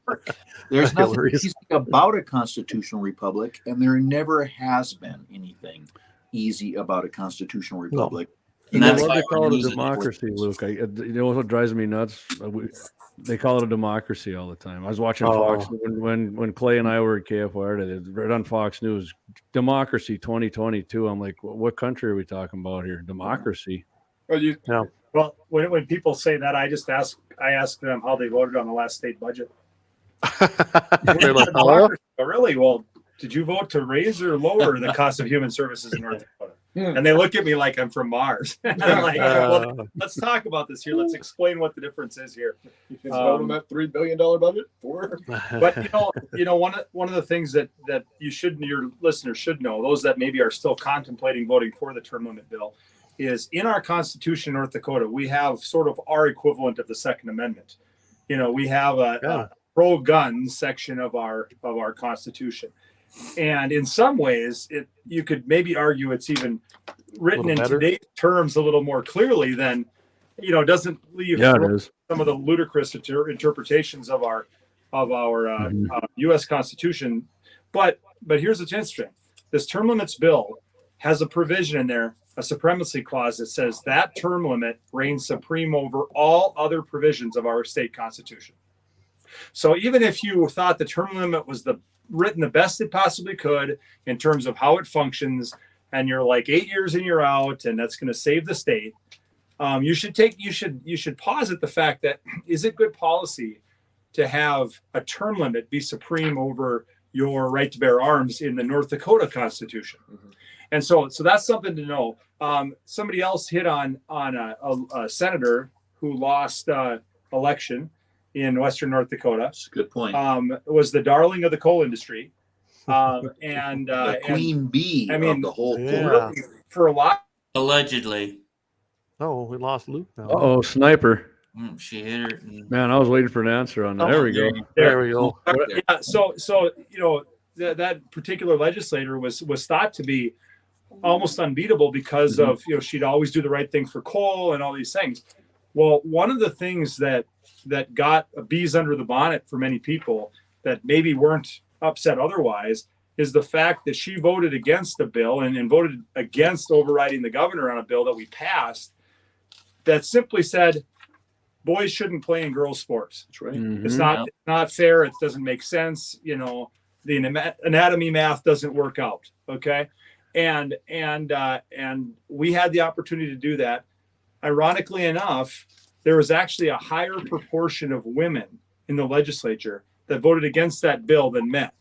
[SPEAKER 5] there's nothing easy about a constitutional republic, and there never has been anything easy about a constitutional republic.
[SPEAKER 1] And
[SPEAKER 4] That's
[SPEAKER 1] that's
[SPEAKER 4] why
[SPEAKER 1] why
[SPEAKER 4] they call it a
[SPEAKER 1] using it.
[SPEAKER 4] democracy, Luke. You know what drives me nuts? They call it a democracy all the time. I was watching Fox when Clay and I were at KFYR. They read on Fox News, democracy 2022. I'm like, what country are we talking about here? Democracy.
[SPEAKER 6] Well, when people say that, I ask them how they voted on the last state budget.
[SPEAKER 3] They're like, oh,
[SPEAKER 6] really? Well, did you vote to raise or lower the cost of human services in North Dakota? And they look at me like I'm from Mars. And I'm like, well, let's talk about this here. Let's explain what the difference is here.
[SPEAKER 2] You can vote on that $3 billion budget for.
[SPEAKER 6] But one of the things that your listeners should know, those that maybe are still contemplating voting for the term limit bill, is in our Constitution, North Dakota, we have sort of our equivalent of the Second Amendment. We have a pro-gun section of our Constitution. And in some ways, you could maybe argue it's even written in today's terms a little more clearly than, doesn't leave some of the ludicrous interpretations of our U.S. Constitution. But here's what's interesting: this term limits bill has a provision in there, a supremacy clause that says that term limit reigns supreme over all other provisions of our state constitution. So even if you thought the term limit was written the best it possibly could in terms of how it functions, and you're like 8 years and you're out, and that's going to save the state, you should posit the fact that, is it good policy to have a term limit be supreme over your right to bear arms in the North Dakota Constitution? Mm-hmm. And so that's something to know. Somebody else hit on a senator who lost election in Western North Dakota.
[SPEAKER 5] That's a good point.
[SPEAKER 6] Was the darling of the coal industry, and
[SPEAKER 5] the queen bee of the whole
[SPEAKER 6] really, for a lot.
[SPEAKER 1] Allegedly.
[SPEAKER 3] Oh, we lost Luke now.
[SPEAKER 4] Oh, sniper.
[SPEAKER 1] She hit her.
[SPEAKER 4] Man, I was waiting for an answer on that. There we go.
[SPEAKER 3] There we go.
[SPEAKER 6] Yeah. So that particular legislator was thought to be almost unbeatable because of she'd always do the right thing for coal and all these things. Well, one of the things that got bees under the bonnet for many people that maybe weren't upset otherwise is the fact that she voted against the bill and voted against overriding the governor on a bill that we passed that simply said boys shouldn't play in girls' sports.
[SPEAKER 5] That's right.
[SPEAKER 4] Mm-hmm.
[SPEAKER 6] It's not fair. It doesn't make sense. The anatomy math doesn't work out. Okay. and we had the opportunity to do that. Ironically enough, there was actually a higher proportion of women in the legislature that voted against that bill than men.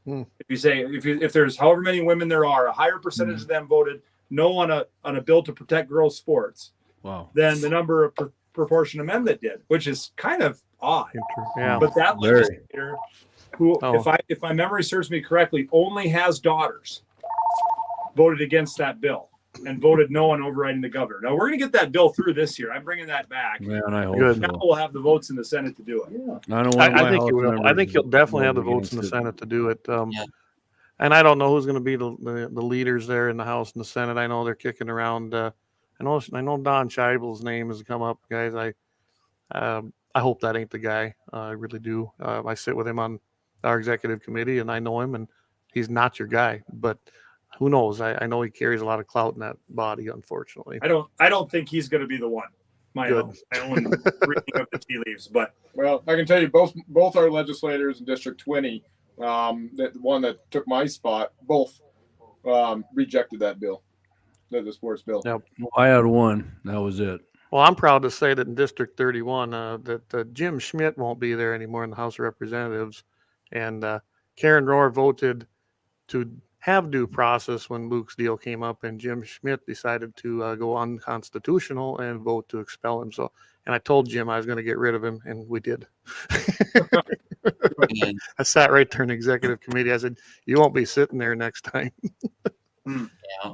[SPEAKER 6] If you say if there's however many women there are, a higher percentage of them voted no on a bill to protect girls' sports.
[SPEAKER 4] Wow.
[SPEAKER 6] Than the number of proportion of men that did, which is kind of odd.
[SPEAKER 3] Yeah.
[SPEAKER 6] But that
[SPEAKER 4] Very.
[SPEAKER 6] legislator, who, if my memory serves me correctly, only has daughters, voted against that bill and voted no on overriding the governor. Now we're going to get that bill through this year. I'm bringing that back.
[SPEAKER 4] Man, I hope
[SPEAKER 3] Good.
[SPEAKER 6] Now
[SPEAKER 4] so.
[SPEAKER 6] we'll have the votes in the Senate to do it.
[SPEAKER 4] I don't want
[SPEAKER 3] I
[SPEAKER 4] my
[SPEAKER 3] think
[SPEAKER 4] house
[SPEAKER 3] you will. I
[SPEAKER 4] members
[SPEAKER 3] think you'll definitely have the
[SPEAKER 4] voting
[SPEAKER 3] votes in the
[SPEAKER 4] against it.
[SPEAKER 3] Senate to do it.
[SPEAKER 1] Yeah.
[SPEAKER 3] And I don't know who's going to be the leaders there in the House and the Senate. I know they're kicking around. I know Don Scheibel's name has come up, guys. I hope that ain't the guy. I really do. I sit with him on our executive committee, and I know him, and he's not your guy. But who knows? I know he carries a lot of clout in that body, unfortunately.
[SPEAKER 6] I don't think he's going to be the one. My own reading of the tea leaves, but
[SPEAKER 2] Well, I can tell you both our legislators in District 20, that the one that took my spot, both rejected that bill, the sports bill.
[SPEAKER 3] Yep.
[SPEAKER 4] I had one. That was it.
[SPEAKER 3] Well, I'm proud to say that in District 31, that Jim Schmidt won't be there anymore in the House of Representatives, and Karen Rohr voted to have due process when Luke's deal came up, and Jim Schmidt decided to go unconstitutional and vote to expel him. So, and I told Jim I was going to get rid of him, and we did. I sat right there in the executive committee. I said, "You won't be sitting there next time."
[SPEAKER 1] Yeah.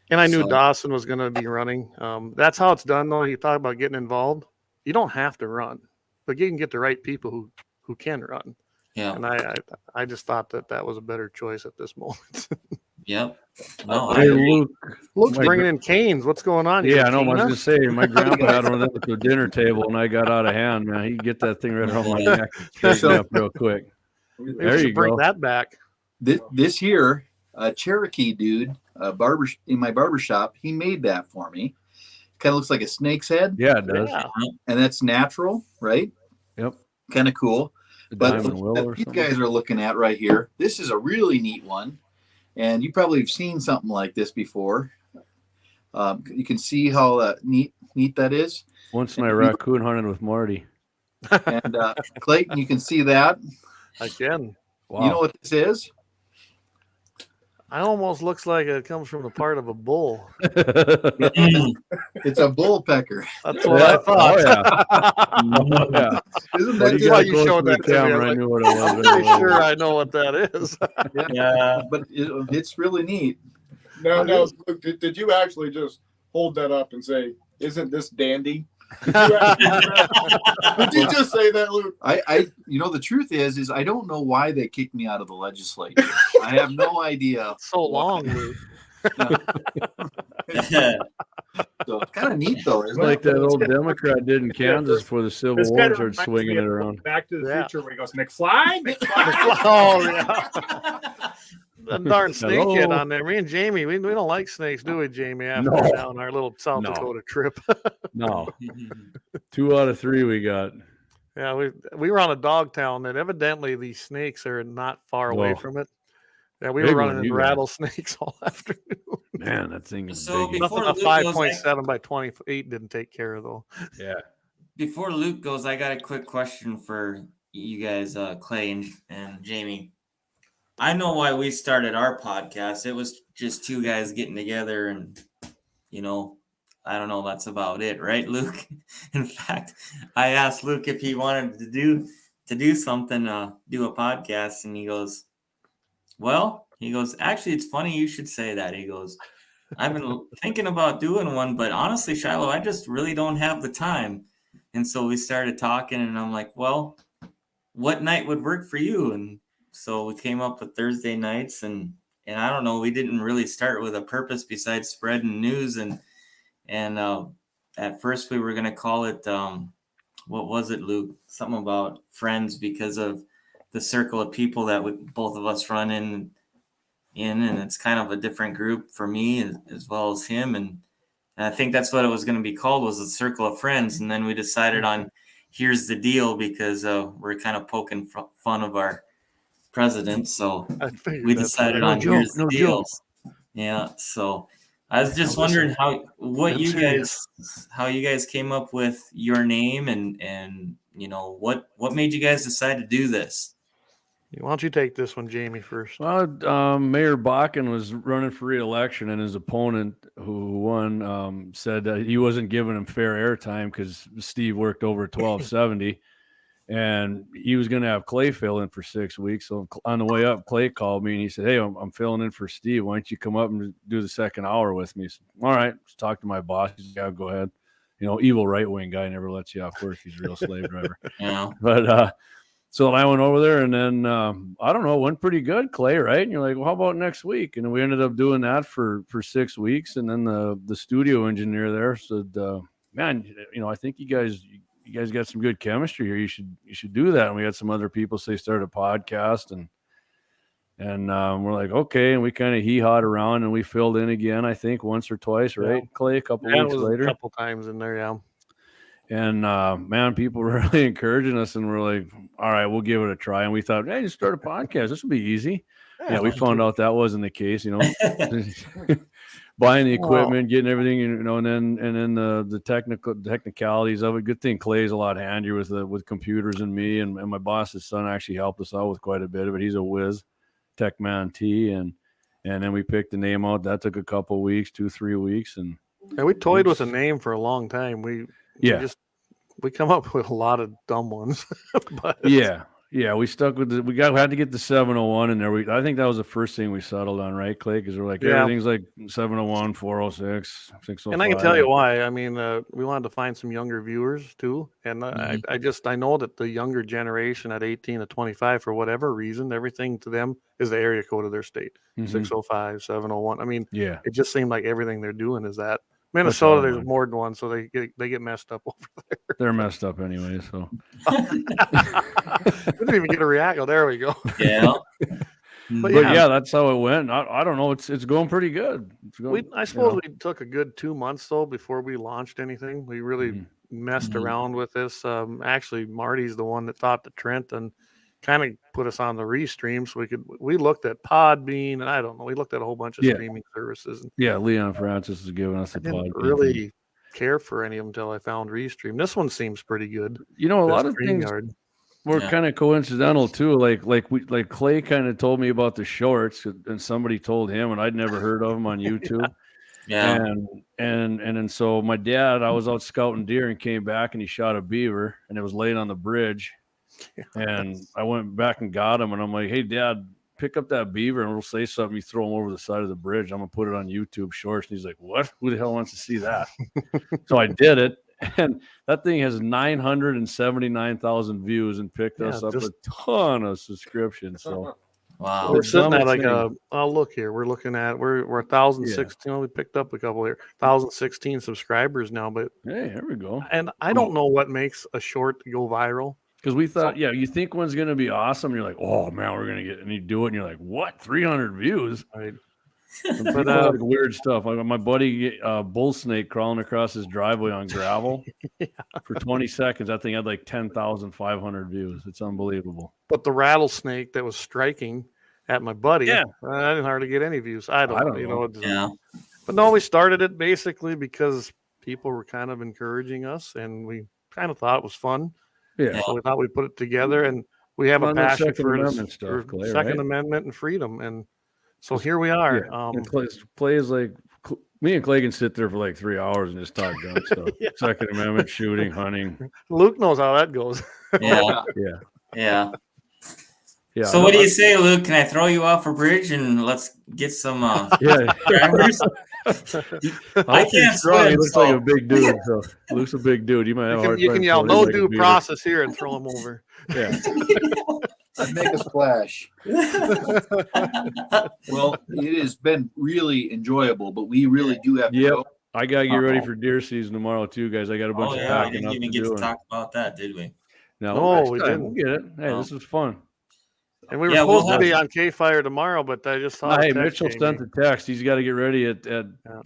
[SPEAKER 3] And I knew
[SPEAKER 1] So-
[SPEAKER 3] Dawson was going to be running. That's how it's done, though. You talk about getting involved. You don't have to run, but you can get the right people who can run.
[SPEAKER 1] Yeah.
[SPEAKER 3] And I just thought that was a better choice at this moment.
[SPEAKER 1] Yep. No,
[SPEAKER 4] Hey,
[SPEAKER 1] I agree.
[SPEAKER 4] Luke.
[SPEAKER 3] Luke's
[SPEAKER 4] My
[SPEAKER 3] bringing in canes. What's going on? You
[SPEAKER 4] Yeah, I
[SPEAKER 3] got
[SPEAKER 4] know. I was
[SPEAKER 3] cane
[SPEAKER 4] going to say, my grandpa had one of them at the dinner table, and I got out of hand, man. He'd get that thing right around my neck, straighten up real quick.
[SPEAKER 3] Maybe we
[SPEAKER 4] There
[SPEAKER 3] should
[SPEAKER 4] you
[SPEAKER 3] bring
[SPEAKER 4] go.
[SPEAKER 3] that back.
[SPEAKER 5] This year, a Cherokee dude, in my barber shop, he made that for me. Kind of looks like a snake's head,
[SPEAKER 4] Yeah, it does.
[SPEAKER 3] Yeah.
[SPEAKER 5] and that's natural, right?
[SPEAKER 4] Yep.
[SPEAKER 5] Kind of cool.
[SPEAKER 4] A
[SPEAKER 5] But
[SPEAKER 4] diamond will or
[SPEAKER 5] these
[SPEAKER 4] something.
[SPEAKER 5] guys are looking at right here, this is a really neat one, and you probably have seen something like this before. You can see how neat that is.
[SPEAKER 4] Once in I raccoon hunted with Marty.
[SPEAKER 5] And Clayton, you can see that.
[SPEAKER 3] Again,
[SPEAKER 4] Wow.
[SPEAKER 5] You know what this is?
[SPEAKER 3] I almost looks like it comes from the part of a bull.
[SPEAKER 5] It's a bull pecker.
[SPEAKER 3] That's what I thought.
[SPEAKER 4] Oh, yeah.
[SPEAKER 5] Isn't
[SPEAKER 4] When
[SPEAKER 5] that
[SPEAKER 3] That's
[SPEAKER 4] you
[SPEAKER 3] why
[SPEAKER 4] got
[SPEAKER 3] you
[SPEAKER 4] close
[SPEAKER 3] showed
[SPEAKER 4] to the
[SPEAKER 3] that to me. I was
[SPEAKER 4] camera, I
[SPEAKER 3] like,
[SPEAKER 4] knew what it was.
[SPEAKER 3] I'm pretty sure I know what that is.
[SPEAKER 1] Yeah.
[SPEAKER 5] But it's really neat.
[SPEAKER 2] No, Luke, did you actually just hold that up and say, "Isn't this dandy"? Did you just say that, Luke?
[SPEAKER 5] I the truth is I don't know why they kicked me out of the legislature. I have no idea.
[SPEAKER 3] So long, Luke.
[SPEAKER 5] So it's kind of neat though,
[SPEAKER 4] It's
[SPEAKER 5] isn't
[SPEAKER 4] like
[SPEAKER 5] it?
[SPEAKER 4] that old Democrat did in Kansas before the Civil
[SPEAKER 6] this
[SPEAKER 4] War
[SPEAKER 6] kind
[SPEAKER 4] and
[SPEAKER 6] of
[SPEAKER 4] started
[SPEAKER 6] reminds me
[SPEAKER 4] swinging it
[SPEAKER 6] of
[SPEAKER 4] around.
[SPEAKER 6] Back to the
[SPEAKER 3] Yeah.
[SPEAKER 6] Future, where he goes, McFly.
[SPEAKER 3] Oh, yeah. That darn snake
[SPEAKER 4] Hello.
[SPEAKER 3] hit on there. Me and Jaymie, we don't like snakes, do we, Jaymie? After
[SPEAKER 4] No.
[SPEAKER 3] down our little South
[SPEAKER 4] No.
[SPEAKER 3] Dakota trip.
[SPEAKER 4] No, 2 out of 3 we got.
[SPEAKER 3] Yeah, we were on a dog town, and evidently these snakes are not far away
[SPEAKER 4] No.
[SPEAKER 3] from it. Yeah, we
[SPEAKER 4] Big
[SPEAKER 3] were
[SPEAKER 4] one,
[SPEAKER 3] running into
[SPEAKER 4] you guys.
[SPEAKER 3] rattlesnakes all afternoon.
[SPEAKER 4] Man, that thing is
[SPEAKER 1] So
[SPEAKER 4] big.
[SPEAKER 1] before
[SPEAKER 3] Nothing a
[SPEAKER 1] Luke goes,
[SPEAKER 3] 5.7 by 28 didn't take care of, though.
[SPEAKER 4] Yeah.
[SPEAKER 1] Before Luke goes, I got a quick question for you guys, Clay and Jaymie. I know why we started our podcast. It was just two guys getting together, and I don't know. That's about it, right, Luke? In fact, I asked Luke if he wanted to do something, do a podcast, and he goes, actually, it's funny you should say that. He goes, I've been thinking about doing one, but honestly, Shiloh, I just really don't have the time. And so we started talking, and I'm like, well, what night would work for you? And so we came up with Thursday nights, and I don't know, we didn't really start with a purpose besides spreading news. And at first we were going to call it, what was it, Luke? Something about friends, because of the circle of people that both of us run in, and it's kind of a different group for me as well as him. And I think that's what it was going to be called, was the circle of friends. And then we decided on Here's the Deal, because we're kind of poking fun of our president. So
[SPEAKER 3] I figured
[SPEAKER 1] we
[SPEAKER 3] that's
[SPEAKER 1] decided
[SPEAKER 3] what
[SPEAKER 1] on
[SPEAKER 3] it
[SPEAKER 4] joke,
[SPEAKER 1] Here's the
[SPEAKER 4] no
[SPEAKER 1] Deal.
[SPEAKER 4] joke.
[SPEAKER 1] Yeah. So I was just
[SPEAKER 3] Now, listen,
[SPEAKER 1] wondering how
[SPEAKER 3] I'm
[SPEAKER 1] you
[SPEAKER 3] serious.
[SPEAKER 1] guys came up with your name and what made you guys decide to do this?
[SPEAKER 3] Why don't you take this one, Jaymie, first?
[SPEAKER 4] Well, Mayor Bakken was running for re-election, and his opponent, who won, said that he wasn't giving him fair airtime because Steve worked over 1270, and he was going to have Clay fill in for 6 weeks. So on the way up, Clay called me and he said, "Hey, I'm filling in for Steve. Why don't you come up and do the second hour with me?" I said, "All right." Let's talk to my boss. He said, "Yeah, go ahead." Evil right-wing guy never lets you off work. He's a real slave driver.
[SPEAKER 1] Yeah.
[SPEAKER 4] But so I went over there, and then I don't know, it went pretty good, Clay, right? And you're like, "Well, how about next week?" And we ended up doing that for 6 weeks, and then the studio engineer there said, "Man, I think you guys got some good chemistry here. You should do that." And we had some other people say start a podcast, and we're like, okay, and we kind of hee-hawed around, and we filled in again, I think once or twice, right, Clay? A couple weeks later,
[SPEAKER 3] a couple times in there, yeah.
[SPEAKER 4] And man, people were really encouraging us, and we're like, all right, we'll give it a try. And we thought, hey, just start a podcast. This will be easy. Yeah, we found out that wasn't the case, buying the equipment, getting everything, and then the technicalities of it. Good thing Clay's a lot handier with computers than me, and my boss's son actually helped us out with quite a bit of it. He's a whiz, Tech Man T, and then we picked the name out. That took a couple weeks, 2-3 weeks, and
[SPEAKER 3] we toyed with a name for a long time. We come up with a lot of dumb ones. But
[SPEAKER 4] we stuck with had to get the 701 in there. I think that was the first thing we settled on, right, Clay? Because we're like, everything's like 701, 406, 605.
[SPEAKER 3] And I can tell you why. I mean, we wanted to find some younger viewers too, and I know that the younger generation at 18 to 25, for whatever reason, everything to them is the area code of their state. 605, 701. I mean, it just seemed like everything they're doing is that. Minnesota, there's more than one, so they get messed up over there.
[SPEAKER 4] They're messed up anyway, so.
[SPEAKER 3] We didn't even get a react. Oh, there we go.
[SPEAKER 1] Yeah.
[SPEAKER 3] But
[SPEAKER 4] that's how it went. I don't know. It's going pretty good.
[SPEAKER 3] I suppose we took a good 2 months though before we launched anything. We really messed around with this. Actually, Marty's the one that thought to Trent and kind of put us on the restream, so we looked at Podbean, and I don't know, we looked at a whole bunch of streaming services. And
[SPEAKER 4] Leon Francis is giving us the Podbean.
[SPEAKER 3] I didn't really care for any of them until I found Restream. This one seems pretty good.
[SPEAKER 4] A lot of things were kind of coincidental too. Like Clay kind of told me about the shorts, and somebody told him, and I'd never heard of them on YouTube.
[SPEAKER 1] Yeah.
[SPEAKER 4] And so my dad, I was out scouting deer and came back, and he shot a beaver, and it was laying on the bridge. And I went back and got him, and I'm like, "Hey, Dad, pick up that beaver, and we'll say something. You throw him over the side of the bridge. I'm gonna put it on YouTube Shorts." And he's like, "What? Who the hell wants to see that?" So I did it, and that thing has 979,000 views and picked us up a ton of subscriptions. So
[SPEAKER 1] wow,
[SPEAKER 3] we're sitting at look here. We're looking at we're 1,016. We picked up a couple here, 1,016 subscribers now. But
[SPEAKER 4] hey, there we go.
[SPEAKER 3] And I don't know what makes a short go viral.
[SPEAKER 4] Because we thought, you think one's going to be awesome. You're like, oh, man, we're going to get, and you do it, and you're like, what? 300 views?
[SPEAKER 3] Right.
[SPEAKER 4] But like weird stuff. Like my buddy, bull snake crawling across his driveway on gravel for 20 seconds. That thing had like 10,500 views. It's unbelievable.
[SPEAKER 3] But the rattlesnake that was striking at my buddy, I didn't hardly get any views. I don't know. But no, we started it basically because people were kind of encouraging us, and we kind of thought it was fun.
[SPEAKER 4] Yeah.
[SPEAKER 3] So we thought we'd put it together, and we have a passion for
[SPEAKER 4] Second
[SPEAKER 3] Amendment and freedom. And so here we are.
[SPEAKER 4] Yeah. Clay is like, me and Clay can sit there for like 3 hours and just talk gun stuff. Second Amendment, shooting, hunting.
[SPEAKER 3] Luke knows how that goes.
[SPEAKER 1] Yeah. So what do you say, Luke? Can I throw you off a bridge and let's get some drivers? I can't swim.
[SPEAKER 4] He looks like a big dude. So Luke's a big dude. You might have a hard time.
[SPEAKER 3] You can yell no due process here and throw him over.
[SPEAKER 4] Yeah.
[SPEAKER 5] I'd make a splash. Well, it has been really enjoyable, but we really do have to go.
[SPEAKER 4] I gotta get ready for deer season tomorrow too, guys. I got a bunch of packing
[SPEAKER 1] we
[SPEAKER 4] up
[SPEAKER 1] didn't even get to talk about that, did we?
[SPEAKER 4] No, we didn't. We'll get it. Hey, this is fun.
[SPEAKER 3] And we were supposed to be on K-Fire tomorrow, but I just saw.
[SPEAKER 4] Hey, Mitchell sent the text. He's got to get ready at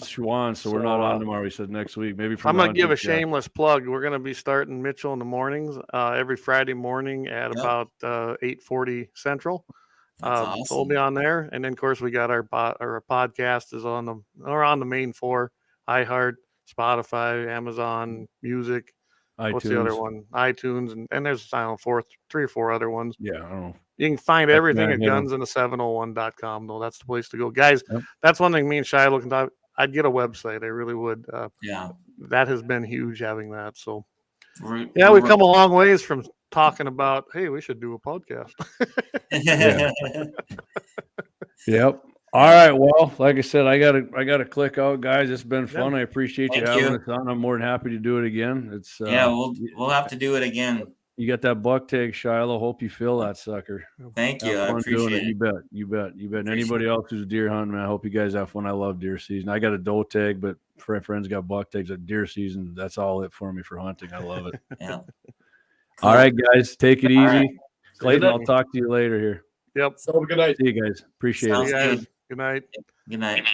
[SPEAKER 4] Schwann, so we're not on tomorrow. He said next week, maybe.
[SPEAKER 3] I'm going to give a shameless plug. We're going to be starting Mitchell in the mornings, every Friday morning at about 8:40 Central,
[SPEAKER 1] That's
[SPEAKER 3] told me
[SPEAKER 1] awesome.
[SPEAKER 3] on there. And then of course we got our podcast is on the main 4: iHeart, Spotify, Amazon Music. What's the other
[SPEAKER 4] iTunes.
[SPEAKER 3] one? iTunes, and there's, I don't know, 3 or 4 other ones.
[SPEAKER 4] Yeah, I don't know.
[SPEAKER 3] You can find
[SPEAKER 4] That's
[SPEAKER 3] everything
[SPEAKER 4] where I
[SPEAKER 3] at
[SPEAKER 4] hit 'em.
[SPEAKER 3] gunsandthe701.com, though. That's the place to go. Guys,
[SPEAKER 4] Yep.
[SPEAKER 3] that's one thing me and Shia looking at. I'd get a website. I really would.
[SPEAKER 1] Yeah.
[SPEAKER 3] That has been huge having that. So,
[SPEAKER 1] We're,
[SPEAKER 3] yeah,
[SPEAKER 1] we're-
[SPEAKER 3] we've come a long ways from talking about, hey, we should do a podcast.
[SPEAKER 4] Yeah. Yep. All right. Well, like I said, I gotta click out, guys. It's been fun. I appreciate you
[SPEAKER 1] Thank
[SPEAKER 4] having
[SPEAKER 1] you.
[SPEAKER 4] us on. I'm more than happy to do it again. It's
[SPEAKER 1] Yeah, we'll have to do it again.
[SPEAKER 4] you got that buck tag, Shiloh. Hope you feel that sucker.
[SPEAKER 1] Thank you.
[SPEAKER 4] Have
[SPEAKER 1] I
[SPEAKER 4] fun doing
[SPEAKER 1] appreciate
[SPEAKER 4] it.
[SPEAKER 1] it.
[SPEAKER 4] You bet. You bet. You bet. And
[SPEAKER 1] Appreciate
[SPEAKER 4] anybody else who's deer hunting, man, I hope you guys have fun. I love deer season. I got a doe tag, but friends got buck tags at deer season. That's all it for me for hunting. I love it.
[SPEAKER 1] Yeah.
[SPEAKER 4] All right, guys, take it
[SPEAKER 1] All
[SPEAKER 4] easy.
[SPEAKER 1] right.
[SPEAKER 4] Clayton,
[SPEAKER 2] Good
[SPEAKER 4] I'll talk to you later here.
[SPEAKER 3] Yep.
[SPEAKER 2] So have a good night.
[SPEAKER 4] See you guys. Appreciate
[SPEAKER 1] Sounds
[SPEAKER 4] it.
[SPEAKER 3] See you guys.
[SPEAKER 1] good.
[SPEAKER 3] Good night.
[SPEAKER 1] Good night.